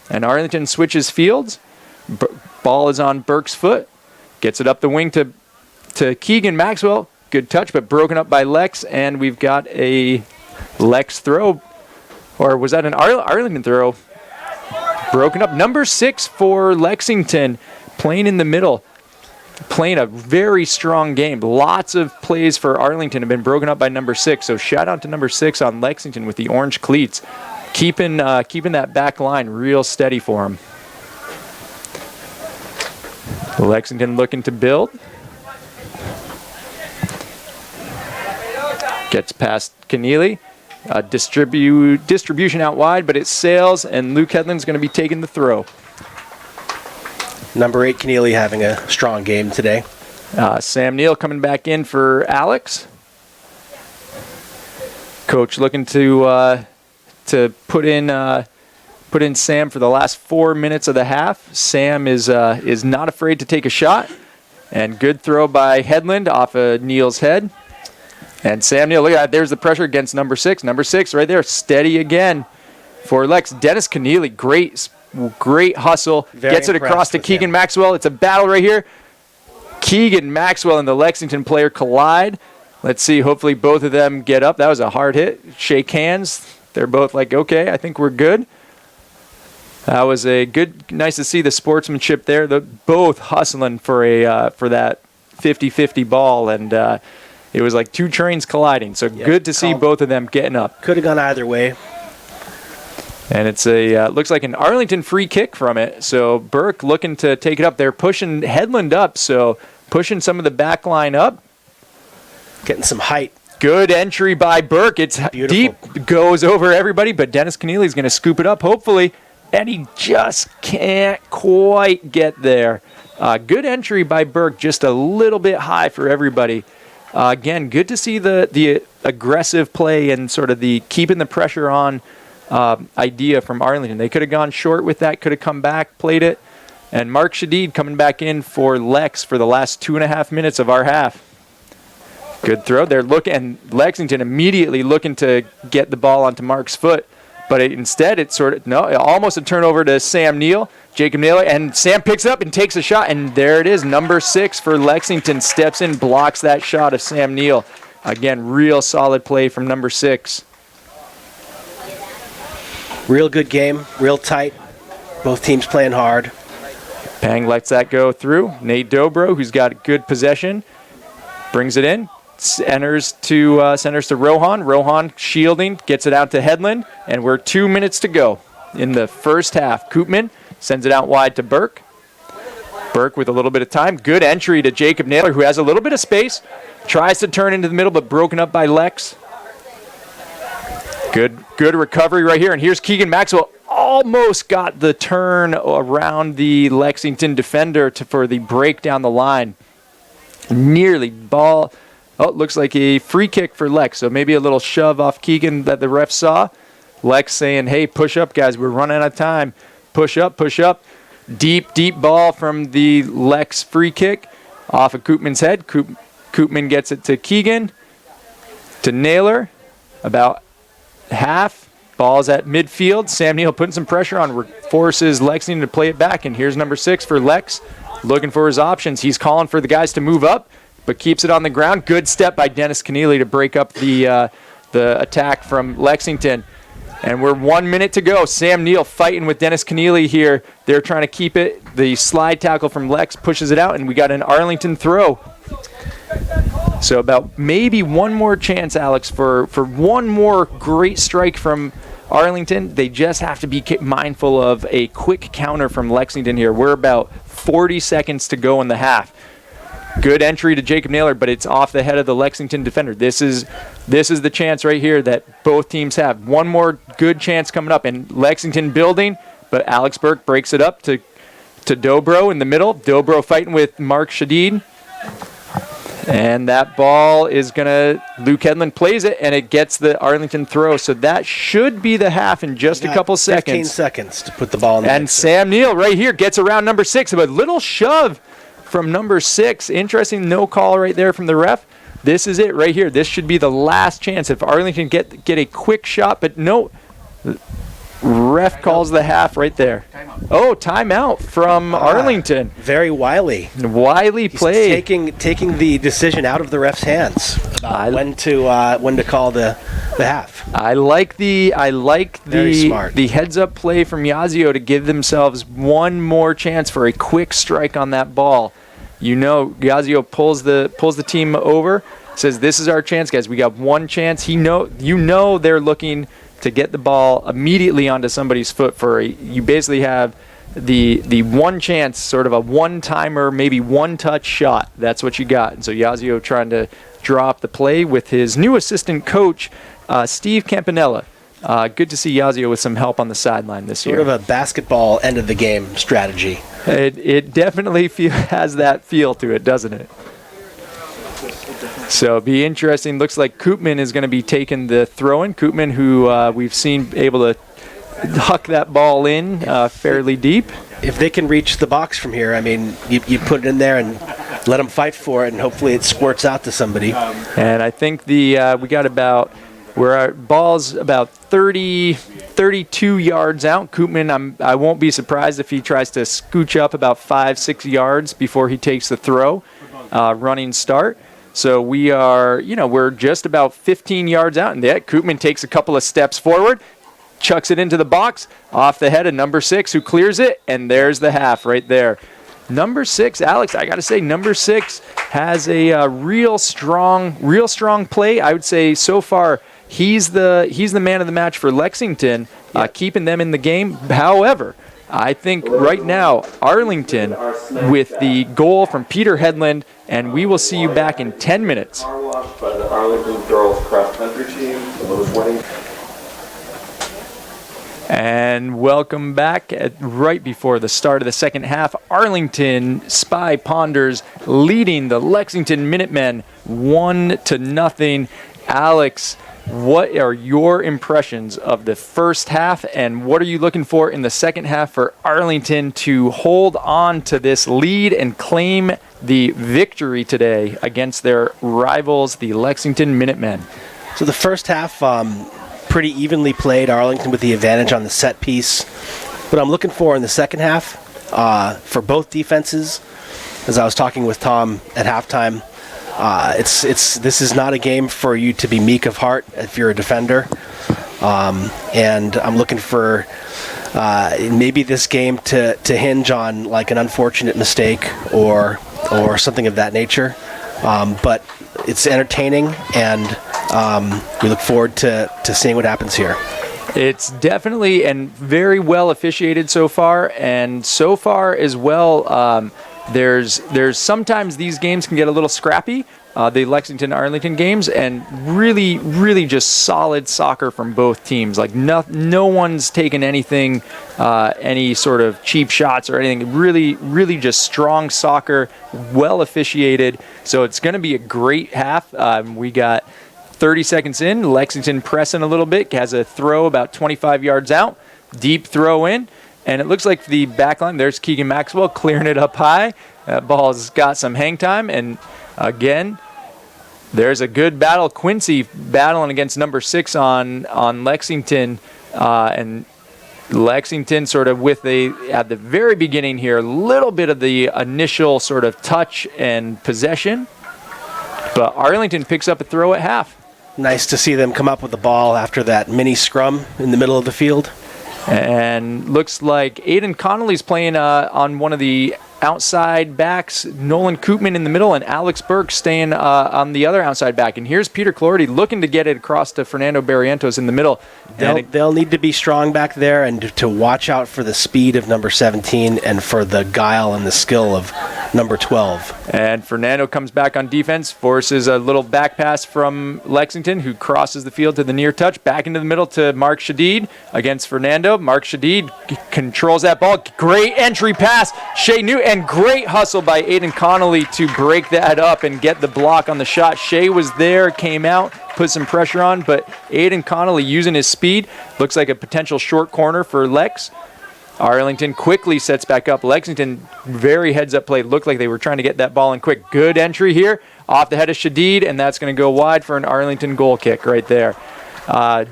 And Arlington switches fields. Ball is on Burke's foot. Gets it up the wing to Keegan Maxwell. Good touch, but broken up by Lex, and we've got a Lex throw. Or was that an Arlington throw? Broken up. Number 6 for Lexington, playing in the middle, playing a very strong game. Lots of plays for Arlington have been broken up by number 6. So shout out to number 6 on Lexington with the orange cleats, keeping that back line real steady for him. Lexington looking to build. Gets past Keneally. Distribution out wide, but it sails, and Luke Hedlund's going to be taking the throw.
Number 8, Keneally, having a strong game today.
Sam Neal coming back in for Alex. Coach looking to put in Sam for the last 4 minutes of the half. Sam is not afraid to take a shot, and good throw by Hedlund off of Neal's head. And Sam Neal, look at that. There's the pressure against number 6. Number 6 right there, steady again for Lex. Dennis Keneally, great hustle. Gets it across to Keegan Maxwell. It's a battle right here. Keegan Maxwell and the Lexington player collide. Let's see, hopefully both of them get up. That was a hard hit. Shake hands. They're both like, okay, I think we're good. That was nice to see the sportsmanship there. They're both hustling for that 50-50 ball, and it was like two trains colliding. So good to see both of them getting up.
Could have gone either way.
And it's looks like an Arlington free kick from it. So Burke looking to take it up. They're pushing Headland up, so pushing some of the back line up.
Getting some height.
Good entry by Burke. It's beautiful. Deep, goes over everybody, but Dennis Keneally's going to scoop it up, hopefully. And he just can't quite get there. Good entry by Burke, just a little bit high for everybody. Again, good to see the aggressive play and sort of the keeping the pressure on idea from Arlington. They could have gone short with that, could have come back, played it. And Mark Shadid coming back in for Lex for the last 2.5 minutes of our half. Good throw. They're looking, Lexington immediately looking to get the ball onto Mark's foot. But instead, almost a turnover to Sam Neal, Jacob Naylor, and Sam picks it up and takes a shot, and there it is. Number 6 for Lexington steps in, blocks that shot of Sam Neal. Again, real solid play from number 6.
Real good game, real tight. Both teams playing hard.
Pang lets that go through. Nate Dobro, who's got good possession, brings it in. Centers to Rohan. Rohan shielding, gets it out to Headland, and we're 2 minutes to go in the first half. Koopman sends it out wide to Burke. Burke with a little bit of time. Good entry to Jacob Naylor, who has a little bit of space. Tries to turn into the middle, but broken up by Lex. Good recovery right here. And here's Keegan Maxwell. Almost got the turn around the Lexington defender for the break down the line. Nearly ball. Oh, it looks like a free kick for Lex. So maybe a little shove off Keegan that the ref saw. Lex saying, hey, push up, guys. We're running out of time. Push up, push up. Deep ball from the Lex free kick off of Koopman's head. Koopman gets it to Keegan. To Naylor. About half. Ball's at midfield. Sam Neal putting some pressure on. Forces Lexington to play it back. And here's number 6 for Lex. Looking for his options. He's calling for the guys to move up, but keeps it on the ground. Good step by Dennis Keneally to break up the attack from Lexington. And we're 1 minute to go. Sam Neal fighting with Dennis Keneally here. They're trying to keep it. The slide tackle from Lex pushes it out, and we got an Arlington throw. So about maybe one more chance, Alex, for one more great strike from Arlington. They just have to be mindful of a quick counter from Lexington here. We're about 40 seconds to go in the half. Good entry to Jacob Naylor, but it's off the head of the Lexington defender. This is the chance right here that both teams have. One more good chance coming up, and Lexington building, but Alex Burke breaks it up to Dobro in the middle. Dobro fighting with Mark Shadid. And that ball is going to, Luke Hedlund plays it, and it gets the Arlington throw. So that should be the half in just a couple seconds.
15 seconds to put the ball in the
And
mixer.
Sam Neal right here gets around number 6. A little shove from number 6. Interesting no call right there from the ref. This is it right here. This should be the last chance. If Arlington get a quick shot, but no. Ref calls the half right there. Oh, timeout from Arlington.
Very wily.
Wily play.
He's taking the decision out of the ref's hands about when to call the half.
I like the
Very smart.
the heads up play from Yazio to give themselves one more chance for a quick strike on that ball. You know, Yazio pulls the team over, says this is our chance, guys. We got one chance. They're looking to get the ball immediately onto somebody's foot you basically have the one chance, sort of a one-timer, maybe one-touch shot. That's what you got. And so Yazio trying to draw up the play with his new assistant coach, Steve Campanella. Good to see Yazio with some help on the sideline this year.
Sort of a basketball end-of-the-game strategy.
It definitely has that feel to it, doesn't it? So it'll be interesting. Looks like Koopman is going to be taking the throw-in. Koopman, who we've seen able to huck that ball in fairly deep.
If they can reach the box from here, I mean, you put it in there and let them fight for it, and hopefully it squirts out to somebody.
And I think our ball's about 32 yards out. Koopman, I won't be surprised if he tries to scooch up about 5-6 yards before he takes the throw. Running start. So we are, we're just about 15 yards out, and yet Koopman takes a couple of steps forward, chucks it into the box, off the head of number 6, who clears it, and there's the half right there. Number 6, Alex, I got to say, number 6 has a real strong play. I would say so far he's the man of the match for Lexington, keeping them in the game. However, I think right now Arlington with the goal from Peter Headland, and we will see you back in 10 minutes.
By the Arlington girls cross country team, the most winning.
And welcome back right before the start of the second half. Arlington Spy Ponders leading the Lexington Minutemen 1-0. Alex, what are your impressions of the first half, and what are you looking for in the second half for Arlington to hold on to this lead and claim the victory today against their rivals, the Lexington Minutemen?
So the first half, pretty evenly played. Arlington with the advantage on the set piece. What I'm looking for in the second half for both defenses, as I was talking with Tom at halftime, this is not a game for you to be meek of heart if you're a defender, and I'm looking for maybe this game to hinge on like an unfortunate mistake or something of that nature, but it's entertaining, and we look forward to seeing what happens here.
It's definitely and very well officiated so far, and so far as well, there's sometimes these games can get a little scrappy, the Lexington-Arlington games, and really just solid soccer from both teams. Like no one's taken anything, any sort of cheap shots or anything. Really just strong soccer, well officiated. So it's going to be a great half. We got 30 seconds in, Lexington pressing a little bit, has a throw about 25 yards out, deep throw in, and it looks like the back line, there's Keegan Maxwell clearing it up high. That ball's got some hang time, and again, there's a good battle. Quincy battling against number 6 on Lexington, and Lexington sort of at the very beginning here, a little bit of the initial sort of touch and possession, but Arlington picks up a throw at half.
Nice to see them come up with the ball after that mini scrum in the middle of the field.
And looks like Aiden Connolly's playing on one of the outside backs, Nolan Koopman in the middle, and Alex Burke staying on the other outside back. And here's Peter Clorty looking to get it across to Fernando Barrientos in the middle.
They'll need to be strong back there and to watch out for the speed of number 17 and for the guile and the skill of number 12.
And Fernando comes back on defense, forces a little back pass from Lexington, who crosses the field to the near touch, back into the middle to Mark Shadid against Fernando. Mark Shadid controls that ball. Great entry pass, Shea Newton, and great hustle by Aiden Connolly to break that up and get the block on the shot. Shea was there, came out, put some pressure on, but Aiden Connolly using his speed. Looks like a potential short corner for Lex. Arlington quickly sets back up. Lexington, very heads-up play. Looked like they were trying to get that ball in quick. Good entry here off the head of Shadid, and that's going to go wide for an Arlington goal kick right there.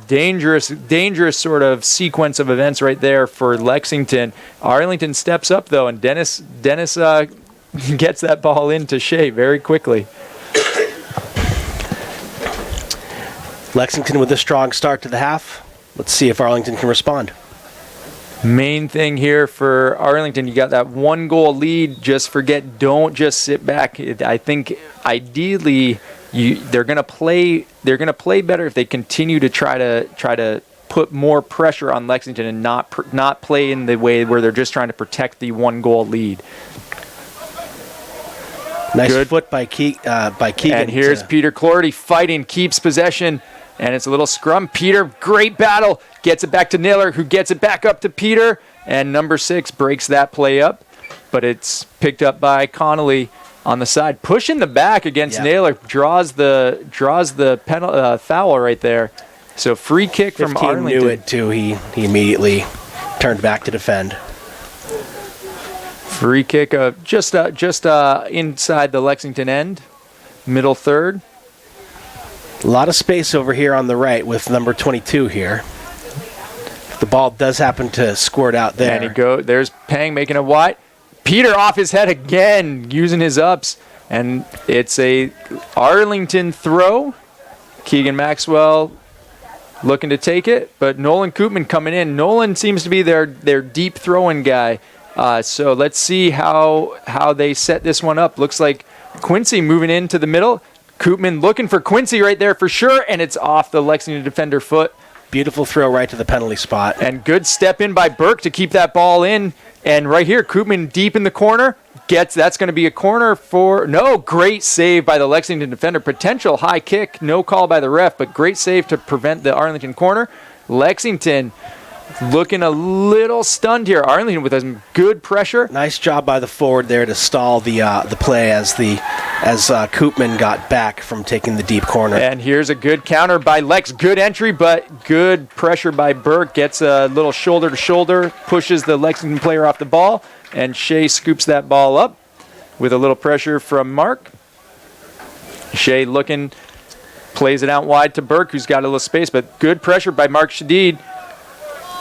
Dangerous sort of sequence of events right there for Lexington. Arlington steps up, though, and Dennis gets that ball into Shea very quickly.
Lexington with a strong start to the half. Let's see if Arlington can respond.
Main thing here for Arlington, you got that 1-goal lead. Don't just sit back. I think ideally they're going to play better if they continue to try to put more pressure on Lexington and not play in the way where they're just trying to protect the 1-goal lead.
Nice Good. Foot by Keegan.
And here's Peter Clorty fighting, keeps possession, and it's a little scrum. Peter, great battle, gets it back to Naylor, who gets it back up to Peter, and number 6 breaks that play up, but it's picked up by Connolly on the side, pushing the back against Naylor, draws the foul right there. So free kick from Arlington.
Knew it too. He immediately turned back to defend.
Free kick just inside the Lexington end, middle third.
A lot of space over here on the right with number 22 here. The ball does happen to squirt out there.
And there's Pang making it wide. Peter off his head again, using his ups. And it's a Arlington throw. Keegan Maxwell looking to take it, but Nolan Koopman coming in. Nolan seems to be their deep throwing guy. So let's see how they set this one up. Looks like Quincy moving into the middle. Koopman looking for Quincy right there for sure, and it's off the Lexington defender foot.
Beautiful throw right to the penalty spot.
And good step in by Burke to keep that ball in. And right here, Koopman deep in the corner. That's going to be a corner for... No, great save by the Lexington defender. Potential high kick. No call by the ref, but great save to prevent the Arlington corner. Lexington looking a little stunned here. Arlington with some good pressure.
Nice job by the forward there to stall the play as Koopman got back from taking the deep corner.
And here's a good counter by Lex. Good entry, but good pressure by Burke. Gets a little shoulder to shoulder, pushes the Lexington player off the ball, and Shea scoops that ball up with a little pressure from Mark. Shea looking, plays it out wide to Burke, who's got a little space, but good pressure by Mark Shadid.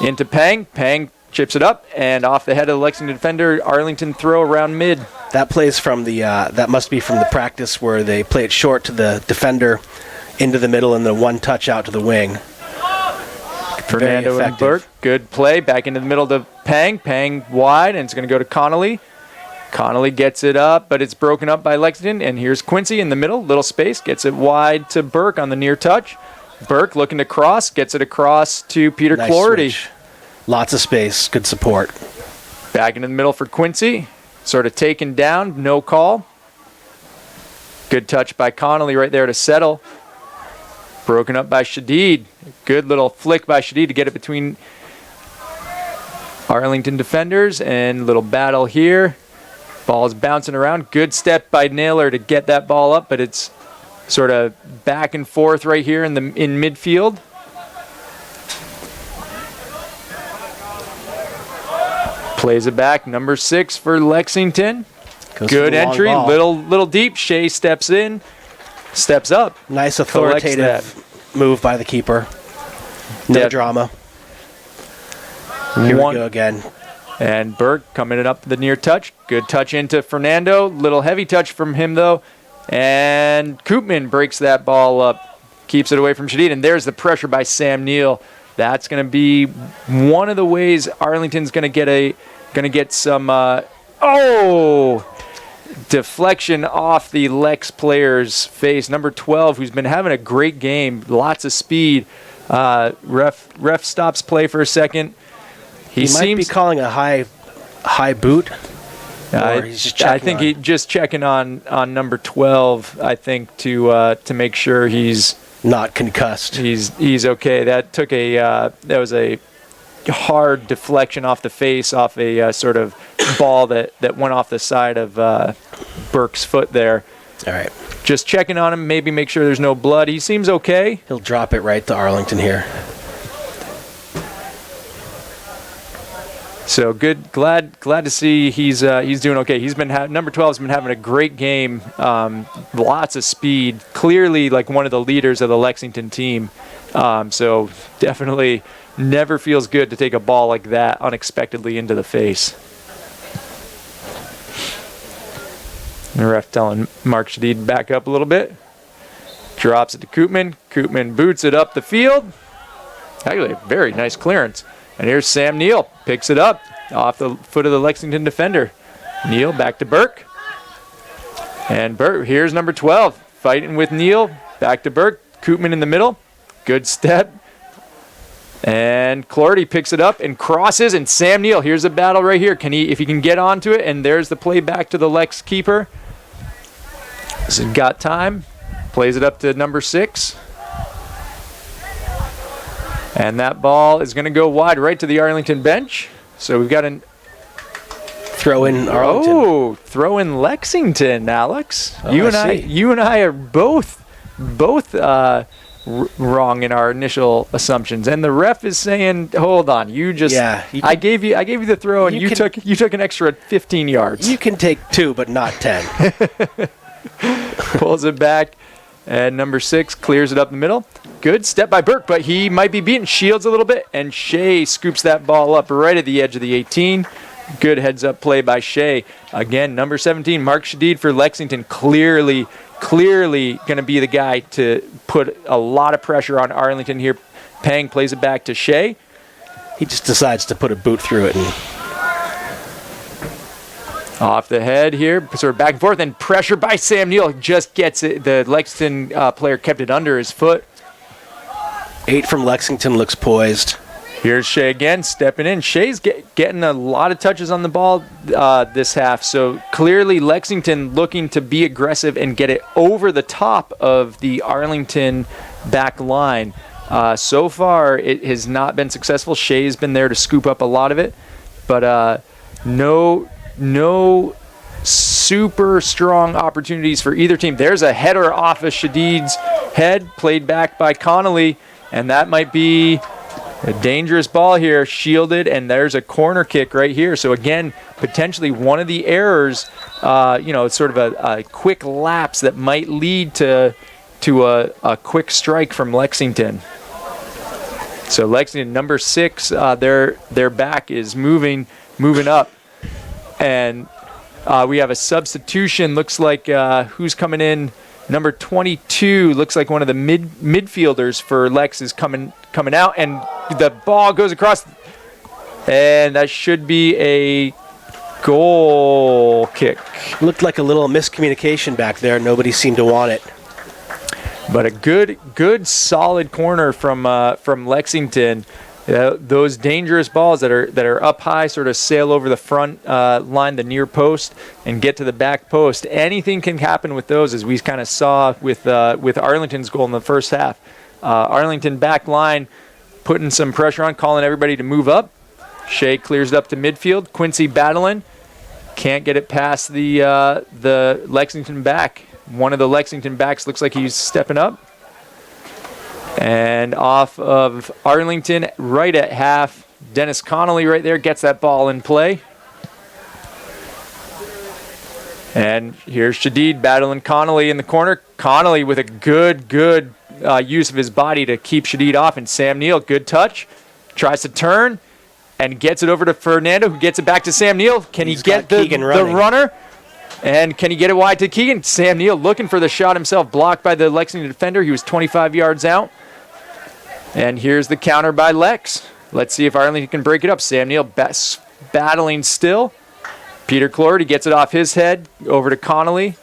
Into Pang. Pang chips it up, and off the head of the Lexington defender, Arlington throw around mid.
That plays from that must be from the practice where they play it short to the defender, into the middle, and then one touch out to the wing.
Fernando and Burke, good play, back into the middle to Pang. Pang wide, and it's going to go to Connolly. Connolly gets it up, but it's broken up by Lexington, and here's Quincy in the middle, little space, gets it wide to Burke on the near touch. Burke looking to cross, gets it across to Peter
Nice
Clarity.
switch. Lots of space, good support.
Back into the middle for Quincy. Sort of taken down, no call. Good touch by Connolly right there to settle. Broken up by Shadid. Good little flick by Shadid to get it between Arlington defenders, and little battle here. Ball's bouncing around. Good step by Naylor to get that ball up, but it's sort of back and forth right here in midfield. Plays it back, number 6 for Lexington. Good entry, little deep. Shea steps up.
Nice authoritative move by the keeper. No drama. Here we go again.
And Burke coming it up the near touch. Good touch into Fernando. Little heavy touch from him though. And Koopman breaks that ball up, keeps it away from Shadid, and there's the pressure by Sam Neal. That's going to be one of the ways Arlington's going to get some deflection off the Lex player's face. Number 12, who's been having a great game, lots of speed. Ref stops play for a second.
He might be calling a high boot. He's just
I think he's just checking on number 12. I think to make sure he's
not concussed.
He's okay. That was a hard deflection off the face, off a sort of ball that went off the side of Burke's foot there.
All right.
Just checking on him, maybe make sure there's no blood. He seems okay.
He'll drop it right to Arlington here.
So good, glad to see he's doing okay. He's been number 12's been having a great game, lots of speed. Clearly, like one of the leaders of the Lexington team. So definitely never feels good to take a ball like that unexpectedly into the face. The ref telling Mark Shadid back up a little bit. Drops it to Koopman. Koopman boots it up the field. Actually, a very nice clearance. And here's Sam Neal, picks it up off the foot of the Lexington defender. Neal back to Burke. And Burke, here's number 12, fighting with Neal, back to Burke. Koopman in the middle, good step. And Clarity picks it up and crosses, and Sam Neal, here's a battle right here. If he can get onto it, and there's the play back to the Lex keeper. This has got time, plays it up to number 6. And that ball is going to go wide right to the Arlington bench. So we've got an
throw in Arlington.
Oh, throw in Lexington, Alex.
Oh,
you and I are both wrong in our initial assumptions. And the ref is saying, "Hold on, I gave you the throw, and you took an extra 15 yards.
You can take 2, but not 10."
Pulls it back. And number 6 clears it up the middle. Good step by Burke, but he might be beaten. Shields a little bit, and Shea scoops that ball up right at the edge of the 18. Good heads-up play by Shea. Again, number 17, Mark Shadid for Lexington. Clearly going to be the guy to put a lot of pressure on Arlington here. Pang plays it back to Shea.
He just decides to put a boot through it. And
off the head here, sort of back and forth, and pressure by Sam Neill. Just gets it. The Lexington player kept it under his foot.
8 from Lexington looks poised.
Here's Shea again, stepping in. Shea's getting a lot of touches on the ball this half, so clearly Lexington looking to be aggressive and get it over the top of the Arlington back line. So far, it has not been successful. Shea's been there to scoop up a lot of it, but no super strong opportunities for either team. There's a header off of Shadid's head, played back by Connolly, and that might be a dangerous ball here, shielded, and there's a corner kick right here. So again, potentially one of the errors, sort of a quick lapse that might lead to a quick strike from Lexington. So Lexington, number 6, their back is moving up, and we have a substitution. Looks like who's coming in? Number 22 looks like one of the midfielders for Lex is coming out, and the ball goes across, and that should be a goal kick.
Looked like a little miscommunication back there. Nobody seemed to want it.
But a good solid corner from Lexington. Those dangerous balls that are up high sort of sail over the front line, the near post, and get to the back post. Anything can happen with those, as we kind of saw with Arlington's goal in the first half. Arlington back line putting some pressure on, calling everybody to move up. Shea clears it up to midfield. Quincy battling. Can't get it past the Lexington back. One of the Lexington backs looks like he's stepping up. And off of Arlington, right at half, Dennis Connolly right there gets that ball in play. And here's Shadid battling Connolly in the corner. Connolly with a good use of his body to keep Shadid off. And Sam Neill, good touch, tries to turn and gets it over to Fernando, who gets it back to Sam Neill. Can he get the runner? And can he get it wide to Keegan? Sam Neill looking for the shot himself, blocked by the Lexington defender. He was 25 yards out. And here's the counter by Lex. Let's see if Arlington can break it up. Sam Neill battling still. Peter Clordy gets it off his head, over to Connolly.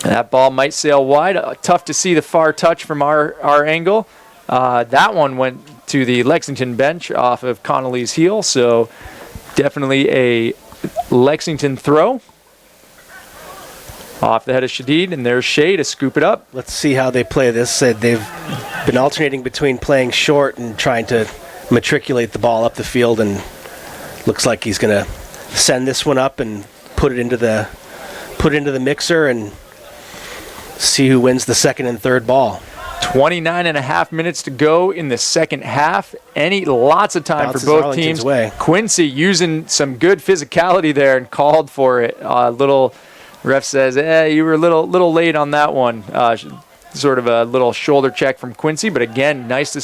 That ball might sail wide. Tough to see the far touch from our angle. That one went to the Lexington bench off of Connolly's heel, so definitely a Lexington throw. Off the head of Shadid, and there's Shea to scoop it up.
Let's see how they play this. They've been alternating between playing short and trying to matriculate the ball up the field, and looks like he's going to send this one up and put it into the mixer and see who wins the second and third ball.
29 and a half minutes to go in the second half. Lots of time for both teams. Quincy using some good physicality there and called for it. Ref says, you were a little late on that one. Sort of a little shoulder check from Quincy, but again, nice to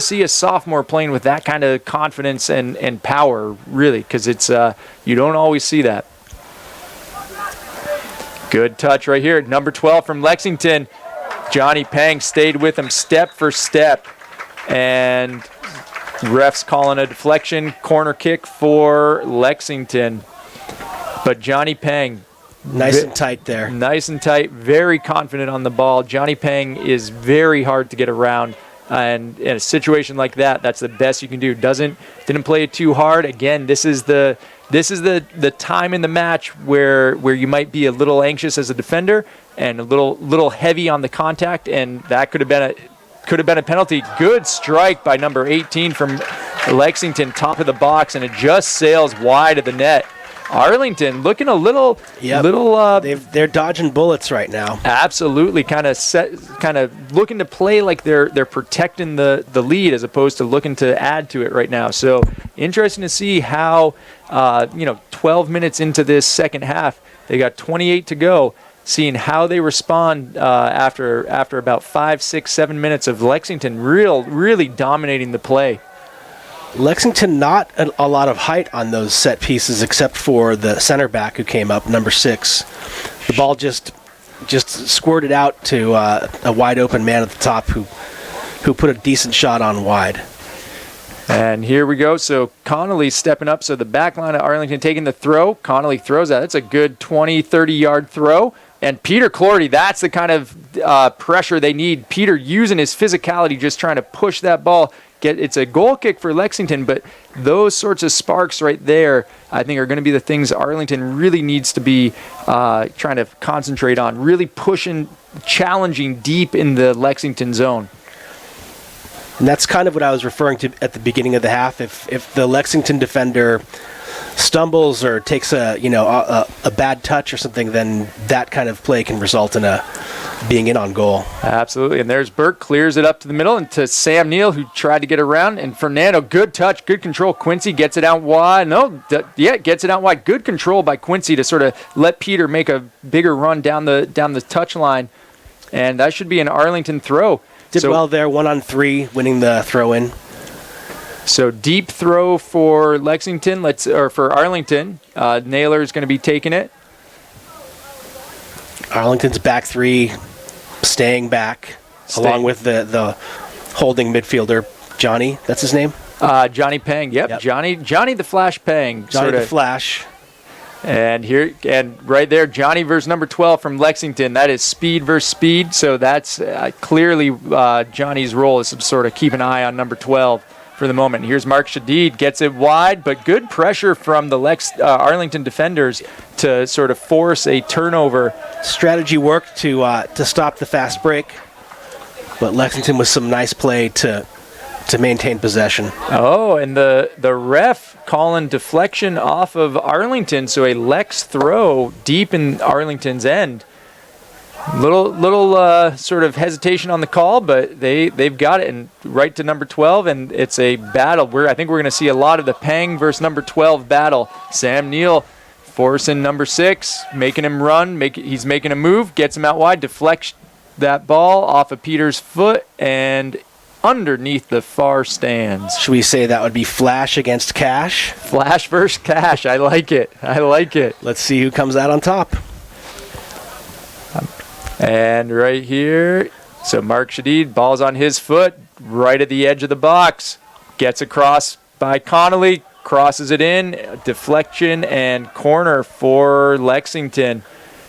see a sophomore playing with that kind of confidence and power, really, because it's you don't always see that. Good touch right here. Number 12 from Lexington. Johnny Pang stayed with him step for step, and refs calling a deflection, corner kick for Lexington. But Johnny Pang,
nice and tight there.
Nice and tight, very confident on the ball. Johnny Pang is very hard to get around, and in a situation like that, that's the best you can do. Didn't play it too hard. Again, this is the time in the match where you might be a little anxious as a defender and a little heavy on the contact, and that could have been a penalty. Good strike by number 18 from Lexington, top of the box, and it just sails wide of the net. Arlington looking a little.
They're dodging bullets right now.
Absolutely, kind of looking to play like they're protecting the lead as opposed to looking to add to it right now. So interesting to see how 12 minutes into this second half, they got 28 to go. Seeing how they respond after about 5, 6, 7 minutes of Lexington really dominating the play.
Lexington, not a lot of height on those set pieces except for the center back who came up, number 6. The ball just squirted out to a wide open man at the top who put a decent shot on wide.
And here we go. So Connolly stepping up. So the back line of Arlington taking the throw. Connolly throws that. That's a good 20, 30-yard throw. And Peter Clorty, that's the kind of pressure they need. Peter using his physicality, just trying to push that ball. It's a goal kick for Lexington, but those sorts of sparks right there, I think, are going to be the things Arlington really needs to be trying to concentrate on, really pushing, challenging deep in the Lexington zone.
And that's kind of what I was referring to at the beginning of the half. If the Lexington defender stumbles or takes a bad touch or something, then that kind of play can result in being in on goal.
Absolutely. And there's Burke, clears it up to the middle and to Sam Neal, who tried to get around. And Fernando, good touch, good control. Quincy gets it out wide. Gets it out wide. Good control by Quincy to sort of let Peter make a bigger run down the touch line. And that should be an Arlington throw.
Did well there, 1-on-3, winning the throw-in.
So deep throw for Lexington, for Arlington. Naylor is going to be taking it.
Arlington's back 3, staying back, along with the holding midfielder, Johnny. That's his name?
Johnny Pang. Yep. Johnny the Flash Pang.
Johnny the Flash.
And right there, Johnny versus number 12 from Lexington. That is speed versus speed. So that's clearly Johnny's role is to sort of keep an eye on number 12 for the moment. Here's Mark Shadid, gets it wide, but good pressure from the Arlington defenders to sort of force a turnover.
Strategy worked to stop the fast break, but Lexington with some nice play to maintain possession.
Oh, and the ref calling deflection off of Arlington, so a Lex throw deep in Arlington's end. Little sort of hesitation on the call, but they've got it, and right to number 12, and it's a battle. I think we're going to see a lot of the Pang versus number 12 battle. Sam Neal forcing number 6, making him run. He's making a move, gets him out wide, deflects that ball off of Peter's foot, and underneath the far stands.
Should we say that would be Flash against Cash?
Flash versus Cash. I like it.
Let's see who comes out on top.
And right here, so Mark Shadid, ball's on his foot, right at the edge of the box. Gets across by Connolly, crosses it in, deflection and corner for Lexington.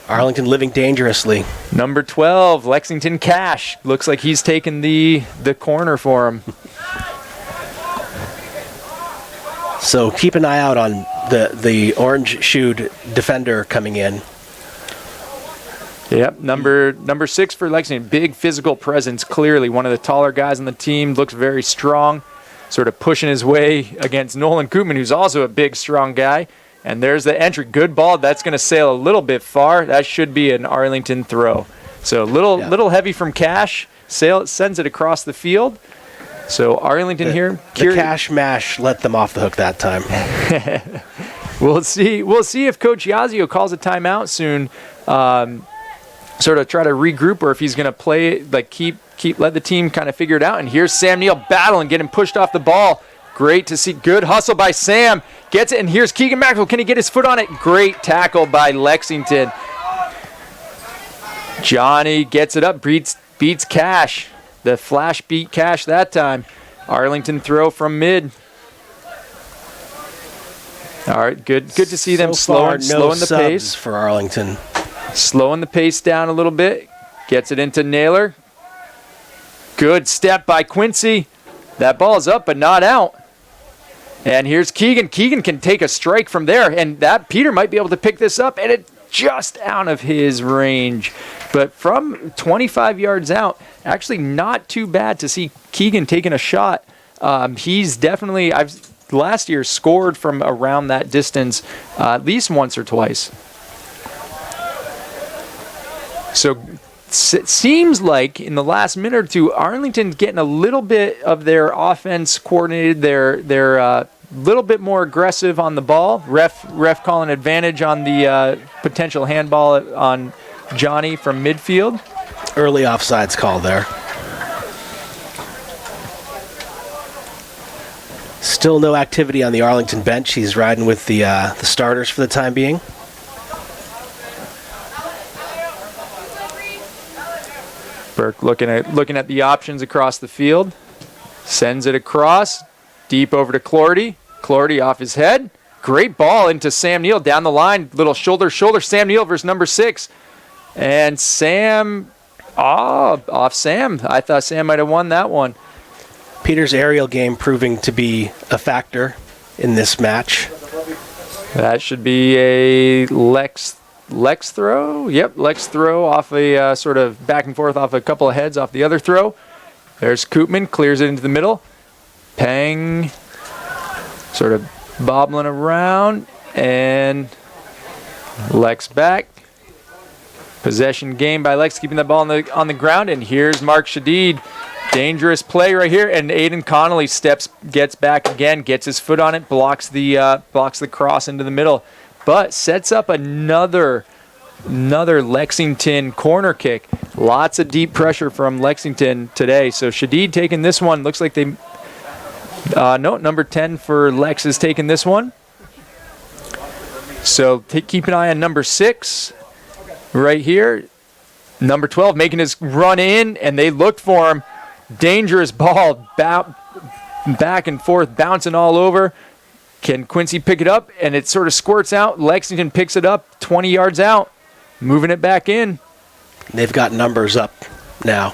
Arlington living dangerously.
Number 12, Lexington Cash. Looks like he's taken the corner for him.
So keep an eye out on the orange-shoed defender coming in.
Yep, number 6 for Lexington. Big physical presence, clearly. One of the taller guys on the team, looks very strong. Sort of pushing his way against Nolan Koopman, who's also a big, strong guy. And there's the entry. Good ball. That's going to sail a little bit far. That should be an Arlington throw. So little heavy from Cash. Sends it across the field. So Arlington here.
The Cash mash let them off the hook that time.
We'll see if Coach Yazio calls a timeout soon. Sort of try to regroup, or if he's going to play, let the team kind of figure it out. And here's Sam Neal battling, getting pushed off the ball. Great to see. Good hustle by Sam. Gets it, and here's Keegan Maxwell. Can he get his foot on it? Great tackle by Lexington. Johnny gets it up, beats Cash. The Flash beat Cash that time. Arlington throw from mid. All right, good to see them slowing the pace
for Arlington.
Slowing the pace down a little bit. Gets it into Naylor. Good step by Quincy. That ball's up but not out. And here's Keegan. Keegan can take a strike from there, and that Peter might be able to pick this up, and it's just out of his range. But from 25 yards out, actually not too bad to see Keegan taking a shot. He's definitely, last year, scored from around that distance at least once or twice. So it seems like in the last minute or two, Arlington's getting a little bit of their offense coordinated. They're little bit more aggressive on the ball. Ref calling advantage on the potential handball on Johnny from midfield.
Early offsides call there. Still no activity on the Arlington bench. He's riding with the starters for the time being.
Burke looking at the options across the field. Sends it across, deep over to Clordy. Clordy off his head. Great ball into Sam Neal down the line. Little shoulder. Sam Neal versus number 6. And Sam, off Sam. I thought Sam might have won that one.
Peter's aerial game proving to be a factor in this match.
That should be a Lex throw. Yep, Lex throw off a sort of back and forth off a couple of heads off the other throw. There's Koopman, clears it into the middle. Peng, sort of bobbling around, and Lex back. Possession game by Lex, keeping that ball on the ground, and here's Mark Shadid. Dangerous play right here, and Aiden Connolly gets back again, gets his foot on it, blocks the cross into the middle, but sets up another Lexington corner kick. Lots of deep pressure from Lexington today. So Shadid taking this one. Looks like they number 10 for Lex is taking this one. So keep an eye on number 6 right here. Number 12 making his run in, and they looked for him. Dangerous ball, back and forth, bouncing all over. Can Quincy pick it up? And it sort of squirts out. Lexington picks it up 20 yards out, moving it back in.
They've got numbers up now.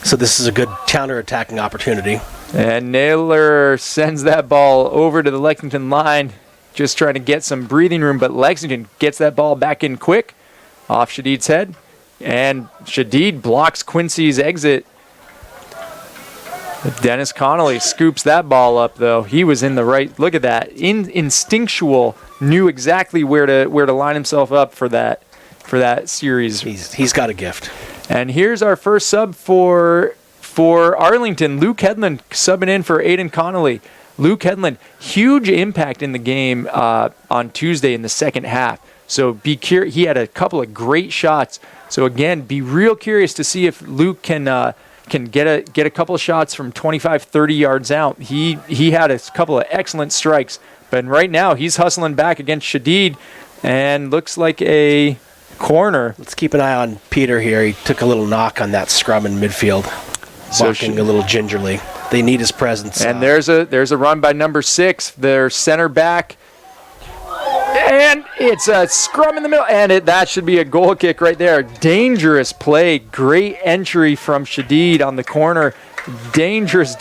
So this is a good counter-attacking opportunity. And
Naylor sends that ball over to the Lexington line, just trying to get some breathing room, but Lexington gets that ball back in quick, off Shadid's head, and Shadid blocks Quincy's exit. Dennis Connolly scoops that ball up, though. He was in the right. Look at that. Instinctual, knew exactly where to line himself up for that series.
He's got a gift.
And here's our first sub for Arlington. Luke Hedlund subbing in for Aiden Connolly. Luke Hedlund, huge impact in the game on Tuesday in the second half. So he had a couple of great shots. So again, be real curious to see if Luke can get a couple of shots from 25, 30 yards out. He had a couple of excellent strikes, but right now he's hustling back against Shadid, and looks like a corner.
Let's keep an eye on Peter here. He took a little knock on that scrum in midfield, walking a little gingerly. They need his presence.
And there's a run by number 6, their center back. And it's a scrum in the middle, and that should be a goal kick right there. Dangerous play, great entry from Shadid on the corner. Dangerous,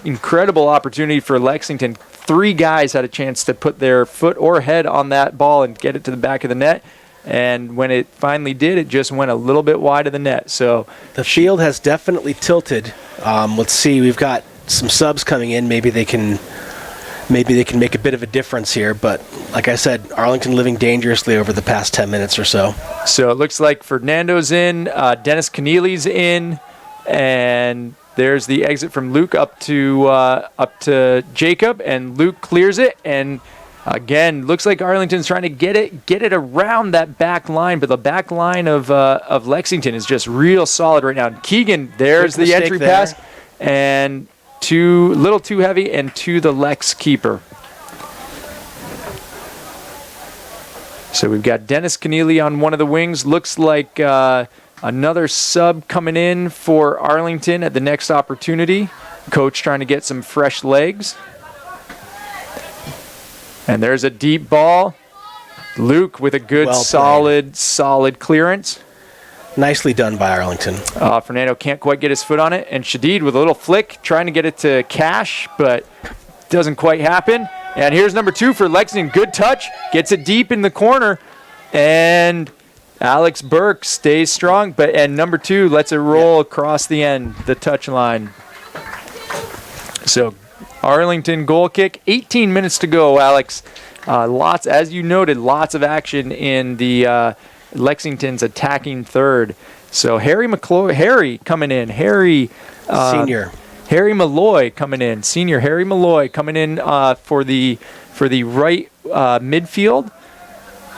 incredible opportunity for Lexington. 3 guys had a chance to put their foot or head on that ball and get it to the back of the net. And when it finally did, it just went a little bit wide of the net. So
the field has definitely tilted. Let's see, we've got some subs coming in. Maybe they can make a bit of a difference here, but like I said, Arlington living dangerously over the past 10 minutes or so.
So it looks like Fernando's in, Dennis Keneally's in, and there's the exit from Luke up to Jacob, and Luke clears it, and again, looks like Arlington's trying to get it around that back line, but the back line of Lexington is just real solid right now. Keegan, there's the entry pass, and little too heavy, and to the Lex keeper. So we've got Dennis Keneally on one of the wings. Looks like another sub coming in for Arlington at the next opportunity. Coach trying to get some fresh legs. And there's a deep ball. Luke with a good, solid clearance.
Nicely done by Arlington.
Fernando can't quite get his foot on it, and Shadid with a little flick, trying to get it to Cash, but doesn't quite happen. And here's number 2 for Lexington. Good touch, gets it deep in the corner, and Alex Burke stays strong, and number 2 lets it roll across the end, the touch line. So Arlington goal kick, 18 minutes to go, Alex. As you noted, lots of action in the Lexington's attacking third. So Harry coming in.
Senior.
Harry Malloy coming in. Senior Harry Malloy coming in for the right midfield.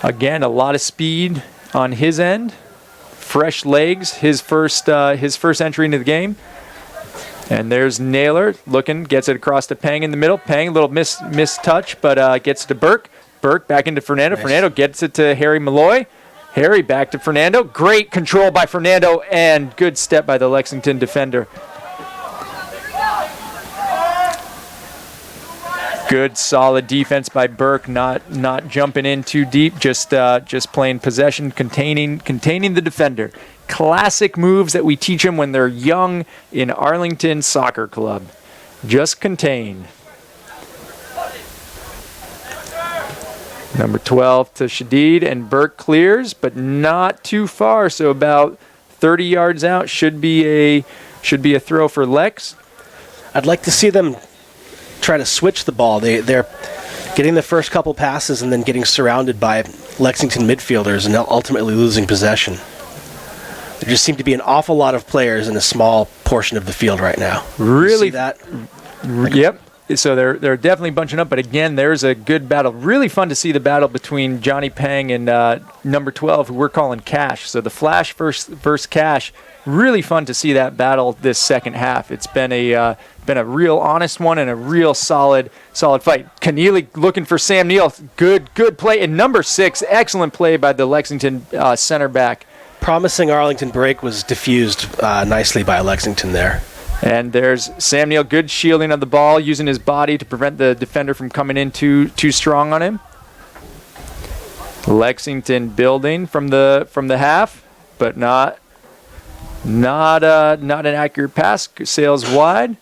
Again, a lot of speed on his end. Fresh legs. His first entry into the game. And there's Naylor looking, gets it across to Pang in the middle. Pang, a little missed touch, but gets to Burke. Burke back into Fernando. Nice. Fernando gets it to Harry Malloy. Harry back to Fernando. Great control by Fernando and good step by the Lexington defender. Good solid defense by Burke, not jumping in too deep, just playing possession, containing the defender. Classic moves that we teach them when they're young in Arlington Soccer Club. Just contain. Number 12 to Shadid, and Burke clears, but not too far. So about 30 yards out should be a throw for Lex.
I'd like to see them try to switch the ball. They're getting the first couple passes and then getting surrounded by Lexington midfielders and ultimately losing possession. There just seem to be an awful lot of players in a small portion of the field right now.
Really?
You see that?
Yep. So they're definitely bunching up, but again, there's a good battle. Really fun to see the battle between Johnny Pang and number 12, who we're calling Cash. So the Flash versus Cash. Really fun to see that battle this second half. It's been a real honest one and a real solid fight. Keneally looking for Sam Neal. Good play. And number 6, excellent play by the Lexington center back.
Promising Arlington break was diffused nicely by Lexington there.
And there's Sam Neal, good shielding of the ball, using his body to prevent the defender from coming in too strong on him. Lexington building from the half, but not an accurate pass. Sails wide.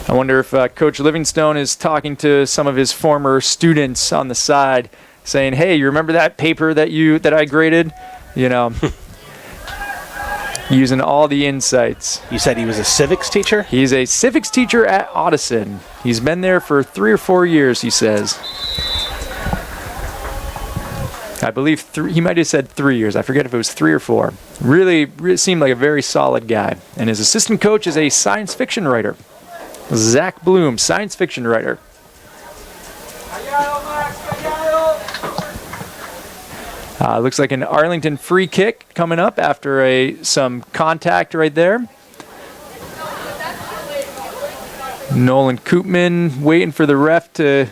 I wonder if Coach Livingstone is talking to some of his former students on the side, saying, "Hey, you remember that paper that I graded? You know." Using all the insights.
You said he was a civics teacher?
He's a civics teacher at Audison. He's been there for 3 or 4 years, he says. I believe he might have said 3 years. I forget if it was 3 or 4. Really seemed like a very solid guy. And his assistant coach is a science fiction writer. Zach Bloom, science fiction writer. Looks like an Arlington free kick coming up after some contact right there. Nolan Koopman waiting for the ref to...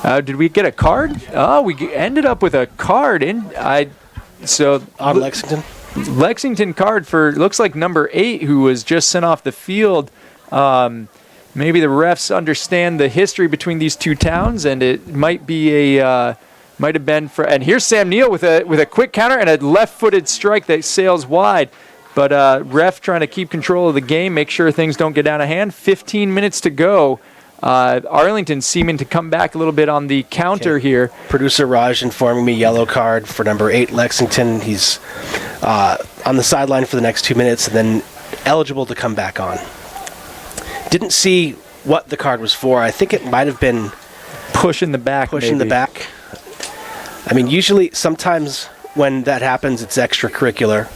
did we get a card? Oh, we ended up with a card. On
Lexington?
Lexington card for, looks like number 8, who was just sent off the field. Maybe the refs understand the history between these two towns, and it might be might have been for, and here's Sam Neal with a quick counter and a left-footed strike that sails wide. But ref trying to keep control of the game, make sure things don't get out of hand. 15 minutes to go. Arlington seeming to come back a little bit on the counter here.
Producer Raj informing me yellow card for number 8, Lexington. He's on the sideline for the next 2 minutes and then eligible to come back on. Didn't see what the card was for. I think it might have been
pushing the back.
I mean, usually, sometimes when that happens, it's extracurricular.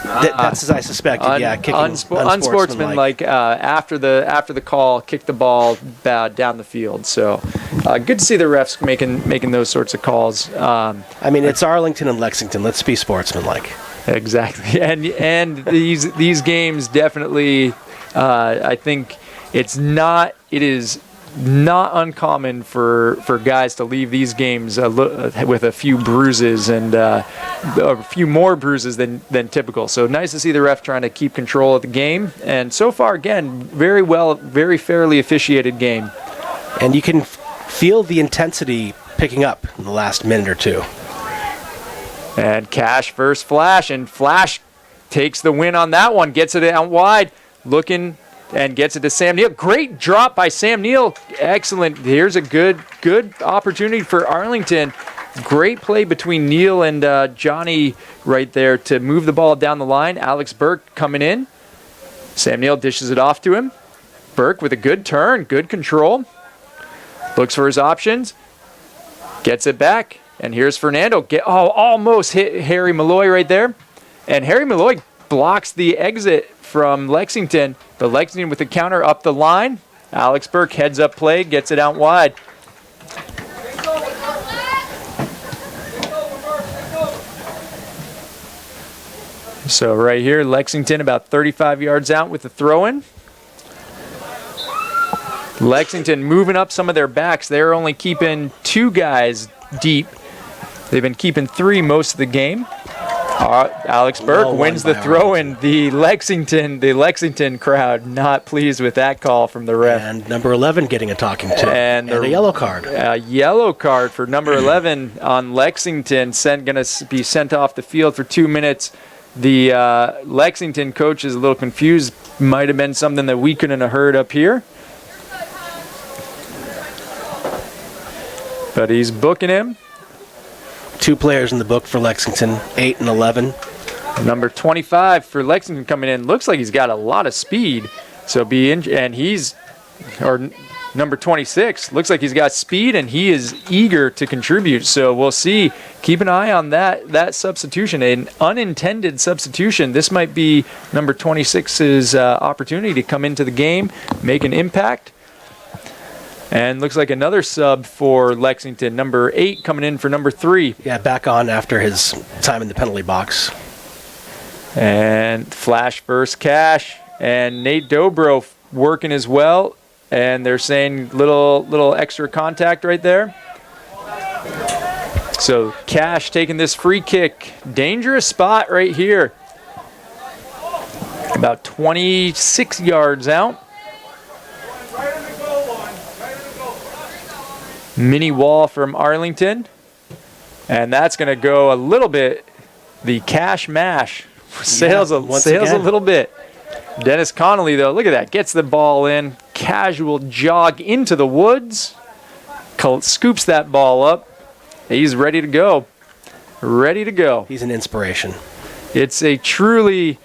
That's as I suspected. Kicking
unsportsmanlike. After the call, kick the ball down the field. So, good to see the refs making those sorts of calls.
I mean, it's Arlington and Lexington. Let's be sportsmanlike.
Exactly, and these games definitely. I think it is not uncommon for guys to leave these games with a few bruises and a few more bruises than typical. So nice to see the ref trying to keep control of the game. And so far, again, very fairly officiated game.
And you can feel the intensity picking up in the last minute or two.
And Cash versus Flash, and Flash takes the win on that one, gets it out wide, looking... and gets it to Sam Neal. Great drop by Sam Neal. Excellent. Here's a good opportunity for Arlington. Great play between Neal and Johnny right there to move the ball down the line. Alex Burke coming in. Sam Neal dishes it off to him. Burke with a good turn, good control. Looks for his options. Gets it back. And here's Fernando. Almost hit Harry Malloy right there. And Harry Malloy blocks the exit from Lexington. But Lexington with the counter up the line. Alex Burke heads up play, gets it out wide. So right here, Lexington about 35 yards out with the throw-in. Lexington moving up some of their backs. They're only keeping 2 guys deep. They've been keeping 3 most of the game. Alex Burke wins the throw-in. The Lexington crowd not pleased with that call from the ref.
And number 11 getting a talking to. And a yellow card.
A yellow card for number 11 on Lexington. Going to be sent off the field for 2 minutes. The Lexington coach is a little confused. Might have been something that we couldn't have heard up here. But he's booking him.
2 players in the book for Lexington, 8 and 11.
Number 25 for Lexington coming in. Looks like he's got a lot of speed. So number 26 looks like he's got speed and he is eager to contribute. So we'll see. Keep an eye on that substitution, an unintended substitution. This might be number 26's opportunity to come into the game, make an impact. And looks like another sub for Lexington, number 8 coming in for number 3.
Yeah, back on after his time in the penalty box.
And flash versus Cash. And Nate Dobro working as well. And they're saying little extra contact right there. So Cash taking this free kick. Dangerous spot right here. About 26 yards out. Mini wall from Arlington. And that's going to go a little bit. The Cash mash sails a little bit. Dennis Connolly, though, look at that. Gets the ball in. Casual jog into the woods. Scoops that ball up. He's ready to go. Ready to go.
He's an inspiration.
It's a truly,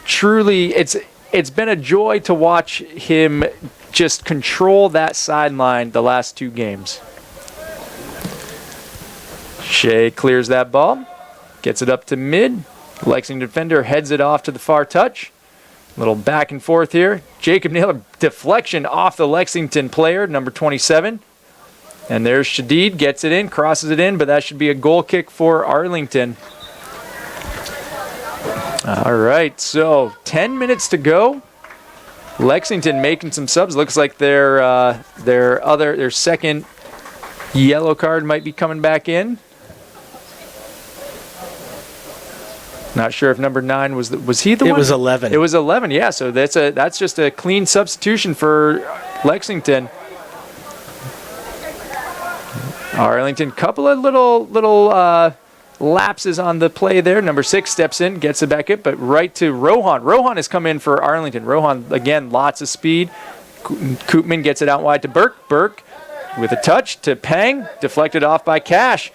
it's been a joy to watch him just control that sideline the last 2 games. Shea clears that ball. Gets it up to mid. Lexington defender heads it off to the far touch. Little back and forth here. Jacob Naylor, deflection off the Lexington player, number 27. And there's Shadid, gets it in, crosses it in, but that should be a goal kick for Arlington. All right, so 10 minutes to go. Lexington making some subs. Looks like their second yellow card might be coming back in. Not sure if number 9 was he the one?
It was 11.
It was 11. Yeah. So that's just a clean substitution for Lexington. Arlington, couple of little lapses on the play there. Number 6 steps in, gets it back up, but right to Rohan. Rohan has come in for Arlington. Rohan again, lots of speed. Koopman gets it out wide to Burke. Burke with a touch to Pang, deflected off by Cash,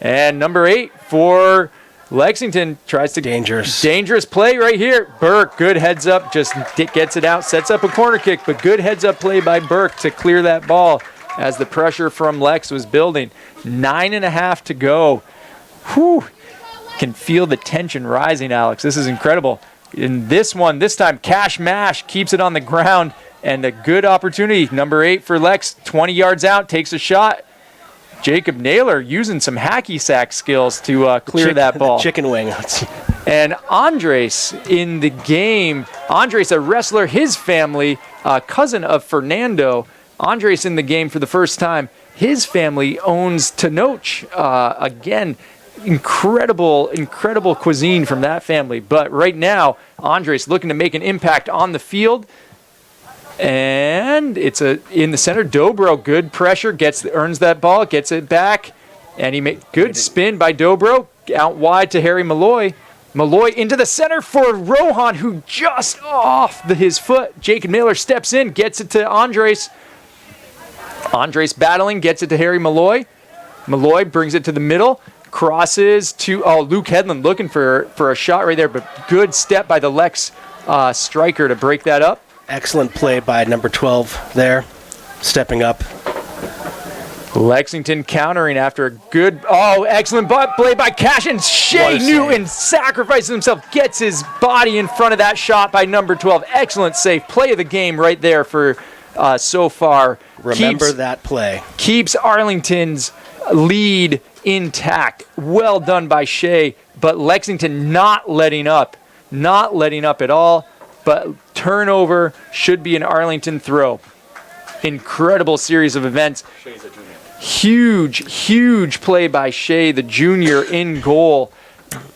and number 8 for Lexington tries to dangerous play right here. Burke, good heads up, just gets it out, sets up a corner kick, but good heads up play by Burke to clear that ball as the pressure from Lex was building. 9.5 to go. Whew. Can feel the tension rising, Alex. This is incredible. In this one, this time Cash Mash keeps it on the ground and a good opportunity. Number 8 for Lex, 20 yards out, takes a shot. Jacob Naylor using some hacky sack skills to clear that ball.
Chicken wing.
And Andres in the game. Andres, a wrestler, his family, cousin of Fernando. Andres in the game for the first time. His family owns Tenoch. Again, incredible cuisine from that family. But right now, Andres looking to make an impact on the field. And it's in the center. Dobro, good pressure, earns that ball, gets it back, and he made good spin by Dobro out wide to Harry Malloy. Malloy into the center for Rohan, who just off his foot. Jacob Naylor steps in, gets it to Andres. Andres battling, gets it to Harry Malloy. Malloy brings it to the middle, crosses to Luke Hedlund looking for a shot right there, but good step by the Lex striker to break that up.
Excellent play by number 12 there, stepping up.
Lexington countering after a good, excellent play by Cash, and Shea Newton sacrifices himself, gets his body in front of that shot by number 12. Excellent save. Play of the game right there for so far.
Remember that play.
Keeps Arlington's lead intact. Well done by Shea, but Lexington not letting up. not letting up at all, but turnover should be an Arlington throw. Incredible series of events. Huge play by Shea, the junior, in goal.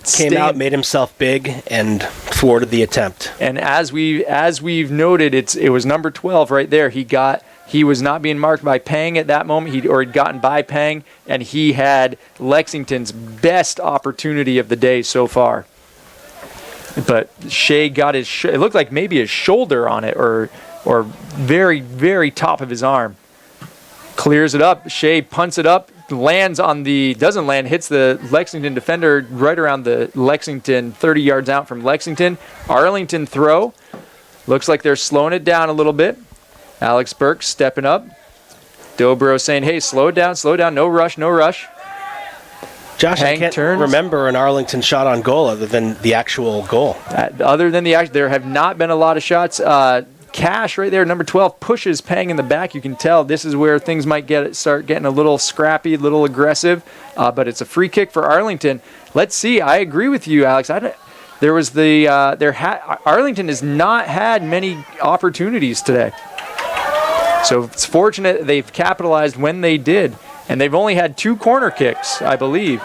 Came out, made himself big, and thwarted the attempt.
And as we've noted, it was number 12 right there. He was not being marked by Pang at that moment, he'd gotten by Pang, and he had Lexington's best opportunity of the day so far. But Shea got it looked like maybe his shoulder on it, or very, very top of his arm. Clears it up. Shea punts it up, doesn't land, hits the Lexington defender right around the Lexington, 30 yards out from Lexington. Arlington throw. Looks like they're slowing it down a little bit. Alex Burke stepping up. Dobro saying, hey, slow it down, no rush.
Josh, I can't remember an Arlington shot on goal other than the actual goal.
There have not been a lot of shots. Cash right there, number 12, pushes Pang in the back. You can tell this is where things might start getting a little scrappy, a little aggressive. But it's a free kick for Arlington. Let's see. I agree with you, Alex. Arlington has not had many opportunities today. So it's fortunate they've capitalized when they did. And they've only had 2 corner kicks, I believe.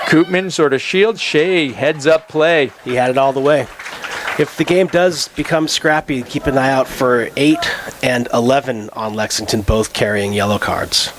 Koopman sort of shields. Shea heads up play.
He had it all the way. If the game does become scrappy, keep an eye out for 8 and 11 on Lexington, both carrying yellow cards.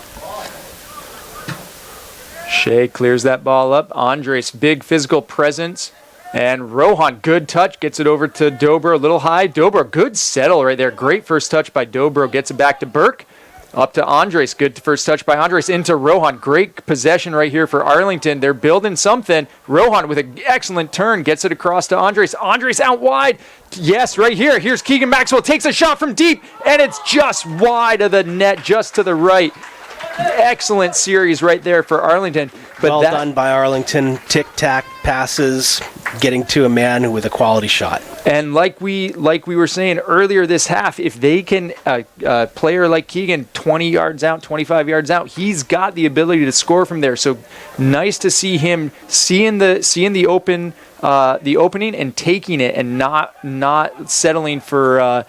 Shea clears that ball up. Andres, big physical presence. And Rohan, good touch, gets it over to Dobro, a little high. Dobro, good settle right there. Great first touch by Dobro, gets it back to Burke. Up to Andres, good first touch by Andres, into Rohan. Great possession right here for Arlington. They're building something. Rohan with an excellent turn, gets it across to Andres. Andres out wide. Yes, right here. Here's Keegan Maxwell, takes a shot from deep, and it's just wide of the net, just to the right. Excellent series right there for Arlington. But
well done by Arlington. Tic-tac passes, getting to a man with a quality shot.
And like we were saying earlier this half, if they can, a player like Keegan, 20 yards out, 25 yards out, he's got the ability to score from there. So nice to see him seeing the opening and taking it, and not settling for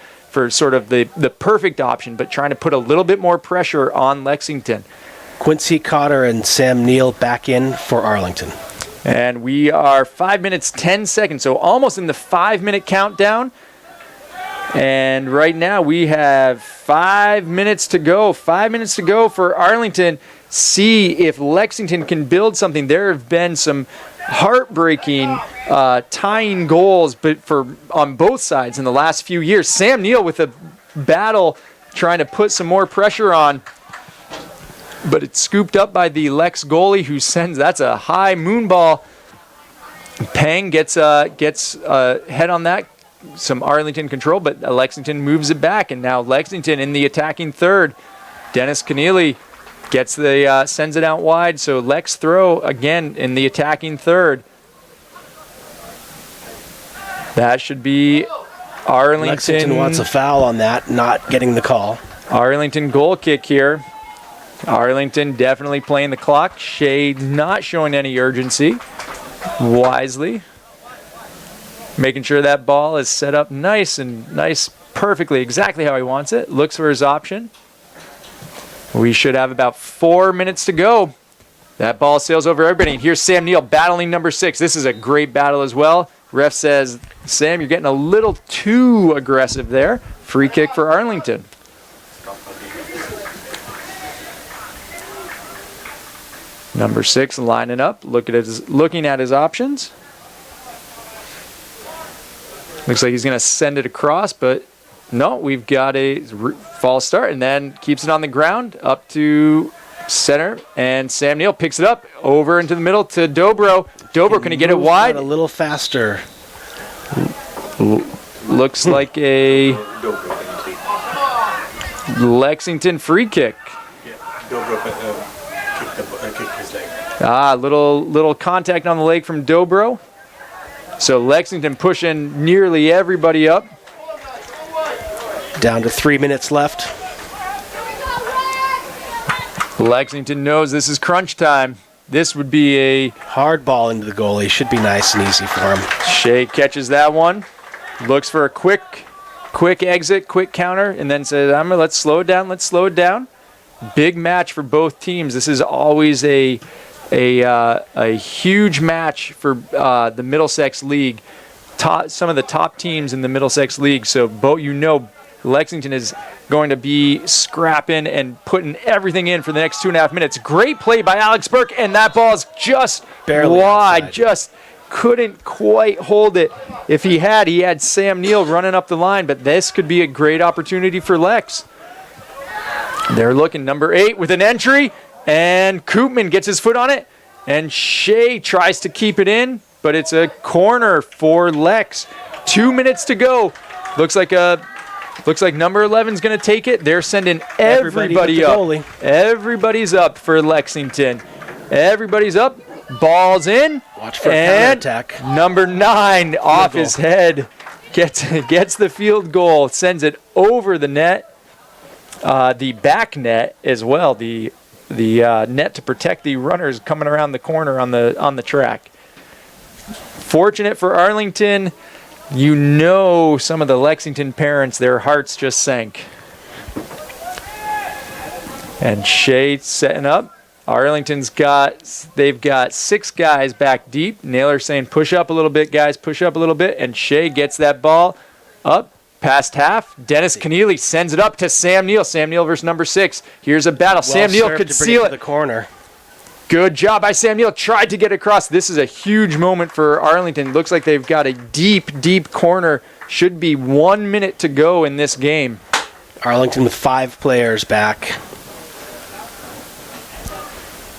sort of the perfect option, but trying to put a little bit more pressure on Lexington.
Quincy Cotter and Sam Neal back in for Arlington.
And we are 5 minutes, 10 seconds, so almost in the 5-minute countdown. And right now we have 5 minutes to go. 5 minutes to go for Arlington. See if Lexington can build something. There have been some heartbreaking tying goals, but on both sides in the last few years. Sam Neal with a battle trying to put some more pressure on, but it's scooped up by the Lex goalie, who that's a high moon ball. Pang gets head on that. Some Arlington control, but Lexington moves it back, and now Lexington in the attacking third. Dennis Keneally gets sends it out wide, so Lex throw again in the attacking third. That should be Arlington.
Lexington wants a foul on that, not getting the call.
Arlington goal kick here. Arlington definitely playing the clock. Shea not showing any urgency. Wisely. Making sure that ball is set up nice, perfectly, exactly how he wants it. Looks for his option. We should have about 4 minutes to go. That ball sails over everybody. And here's Sam Neal battling number 6. This is a great battle as well. Ref says, Sam, you're getting a little too aggressive there. Free kick for Arlington. Number 6 lining up, looking at his options. Looks like he's going to send it across, but no, we've got a false start, and then keeps it on the ground up to center, and Sam Neal picks it up over into the middle to Dobro. Dobro, can he get it wide?
A little faster.
Looks like a Lexington free kick. Little contact on the leg from Dobro. So Lexington pushing nearly everybody up.
Down to 3 minutes left.
Lexington knows this is crunch time. This would be a
hard ball into the goalie. Should be nice and easy for him.
Shea catches that one, looks for a quick exit, quick counter, and then says, let's slow it down. Big match for both teams. This is always a huge match for the Middlesex League. Some of the top teams in the Middlesex League. So Lexington is going to be scrapping and putting everything in for the next 2.5 minutes. Great play by Alex Burke, and that ball's just
barely
wide.
Outside.
Just couldn't quite hold it. If he had Sam Neal running up the line, but this could be a great opportunity for Lex. They're looking number 8 with an entry, and Koopman gets his foot on it, and Shea tries to keep it in, but it's a corner for Lex. 2 minutes to go. Looks like number 11's going to take it. They're sending everybody up. Everybody's up for Lexington. Everybody's up. Ball's in.
Watch for a counterattack.
Number 9 off his head gets the field goal. Sends it over the net. The back net as well. The net to protect the runners coming around the corner on the track. Fortunate for Arlington. Some of the Lexington parents, their hearts just sank. And Shea setting up. They've got 6 guys back deep. Naylor saying, push up a little bit, guys, push up a little bit. And Shea gets that ball up past half. Dennis Keneally sends it up to Sam Neal. Sam Neal versus number 6. Here's a battle. Sam Neal could seal it.
The corner.
Good job by Sam Neal. Tried to get across. This is a huge moment for Arlington. Looks like they've got a deep, deep corner. Should be 1 minute to go in this game.
Arlington with 5 players back.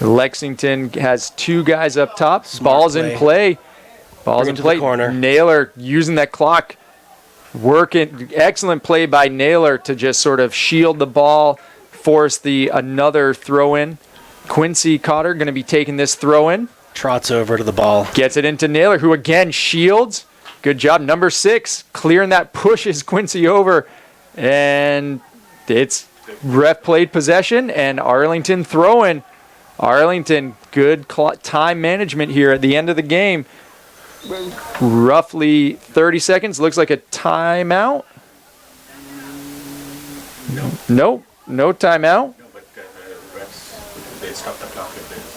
Lexington has 2 guys up top.
Smart
Ball's
play.
in play. Ball's in play.
The corner.
Naylor using that clock. Working. Excellent play by Naylor to just sort of shield the ball, force another throw in. Quincy Cotter going to be taking this throw in.
Trots over to the ball.
Gets it into Naylor, who again shields. Good job. Number 6 clearing that, pushes Quincy over. And it's ref played possession and Arlington throwing. Arlington, good time management here at the end of the game. Roughly 30 seconds. Looks like a timeout. No timeout.
No, but the refs, they stop the clock if there's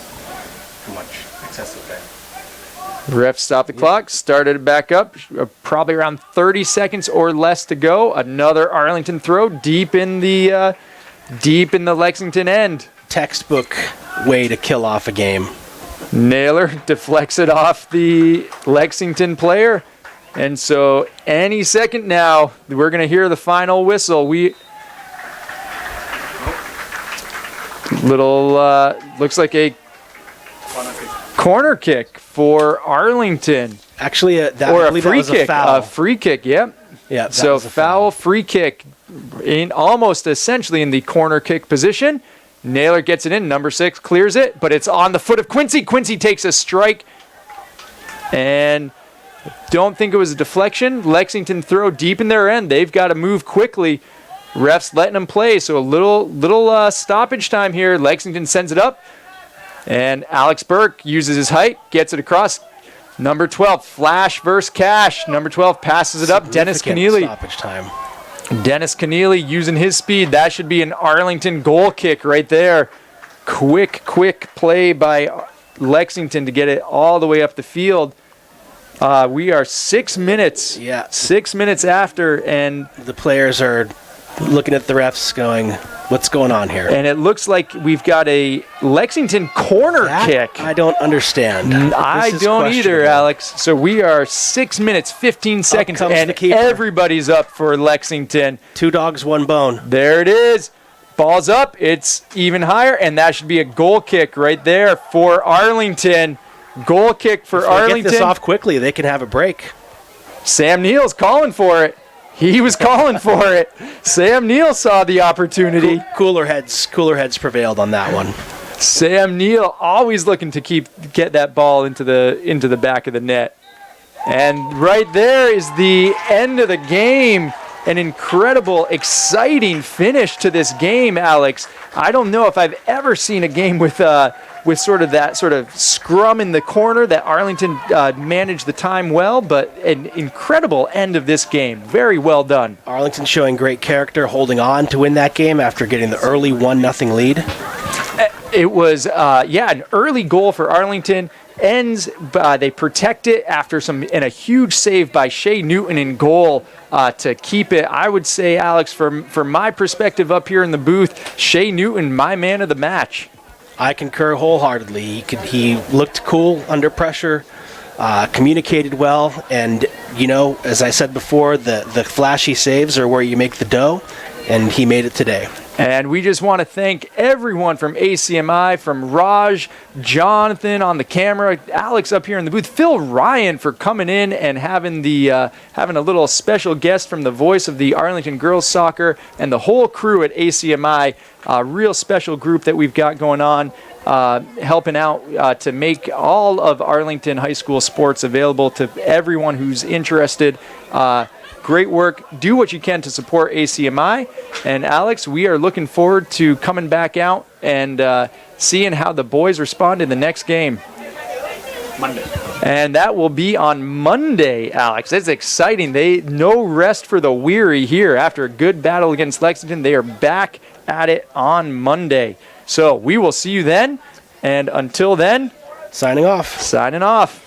too much excessive time.
Refs stopped the clock, started it back up. Probably around 30 seconds or less to go. Another Arlington throw deep in the Lexington end.
Textbook way to kill off a game.
Naylor deflects it off the Lexington player. And so any second now, we're going to hear the final whistle. Looks like a corner kick for Arlington.
Actually,
Or a free kick. A free kick, yep.
Yeah.
So foul, free kick, in almost essentially in the corner kick position. Naylor gets it in. Number 6 clears it, but it's on the foot of Quincy. Quincy takes a strike, and don't think it was a deflection. Lexington throw deep in their end. They've got to move quickly. Refs letting them play, so a little stoppage time here. Lexington sends it up, and Alex Burke uses his height, gets it across. Number 12, flash versus cash. Number 12 passes it up. Dennis Keneally.
Stoppage time.
Dennis Keneally using his speed. That should be an Arlington goal kick right there. Quick play by Lexington to get it all the way up the field. We are 6 minutes.
Yeah.
6 minutes after, and
The players are looking at the refs going, what's going on here?
it looks like we've got a Lexington corner kick.
I don't understand.
I
This is
don't either,
questionable.
Alex. So we are 6 minutes, 15 seconds,
comes
and
the keeper.
everybody's up for Lexington.
2 dogs, 1 bone.
There it is. Ball's up. It's even higher, and that should be a goal kick right there for Arlington. Goal kick for
If they
Arlington.
get this off quickly, they can have a break.
Sam Neal's calling for it. He was calling for it. Sam Neal saw the opportunity.
Cooler heads prevailed on that one.
Sam Neal always looking to get that ball into the back of the net. And right there is the end of the game. an incredible, exciting finish to this game, Alex. I don't know if I've ever seen a game with sort of that sort of scrum in the corner that Arlington managed the time well, but an incredible end of this game. Very well done.
Arlington showing great character, holding on to win that game after getting the early 1-0 lead.
It was, an early goal for Arlington. Ends, they protect it after and a huge save by Shea Newton in goal to keep it. I would say, Alex, from my perspective up here in the booth, Shea Newton, my man of the match.
I concur wholeheartedly. He looked cool under pressure, communicated well, and, as I said before, the flashy saves are where you make the dough, and he made it today.
And we just want to thank everyone from ACMi, from Raj, Jonathan on the camera, Alex up here in the booth, Phil Ryan for coming in and having having a little special guest from the voice of the Arlington girls soccer, and the whole crew at ACMi, a real special group that we've got going on, helping out to make all of Arlington high school sports available to everyone who's interested. Great work. Do what you can to support ACMi. And Alex, we are looking forward to coming back out and seeing how the boys respond in the next game.
Monday.
And that will be on Monday, Alex. It's exciting. No rest for the weary here. After a good battle against Lexington, they are back at it on Monday. So we will see you then. And until then,
Signing off.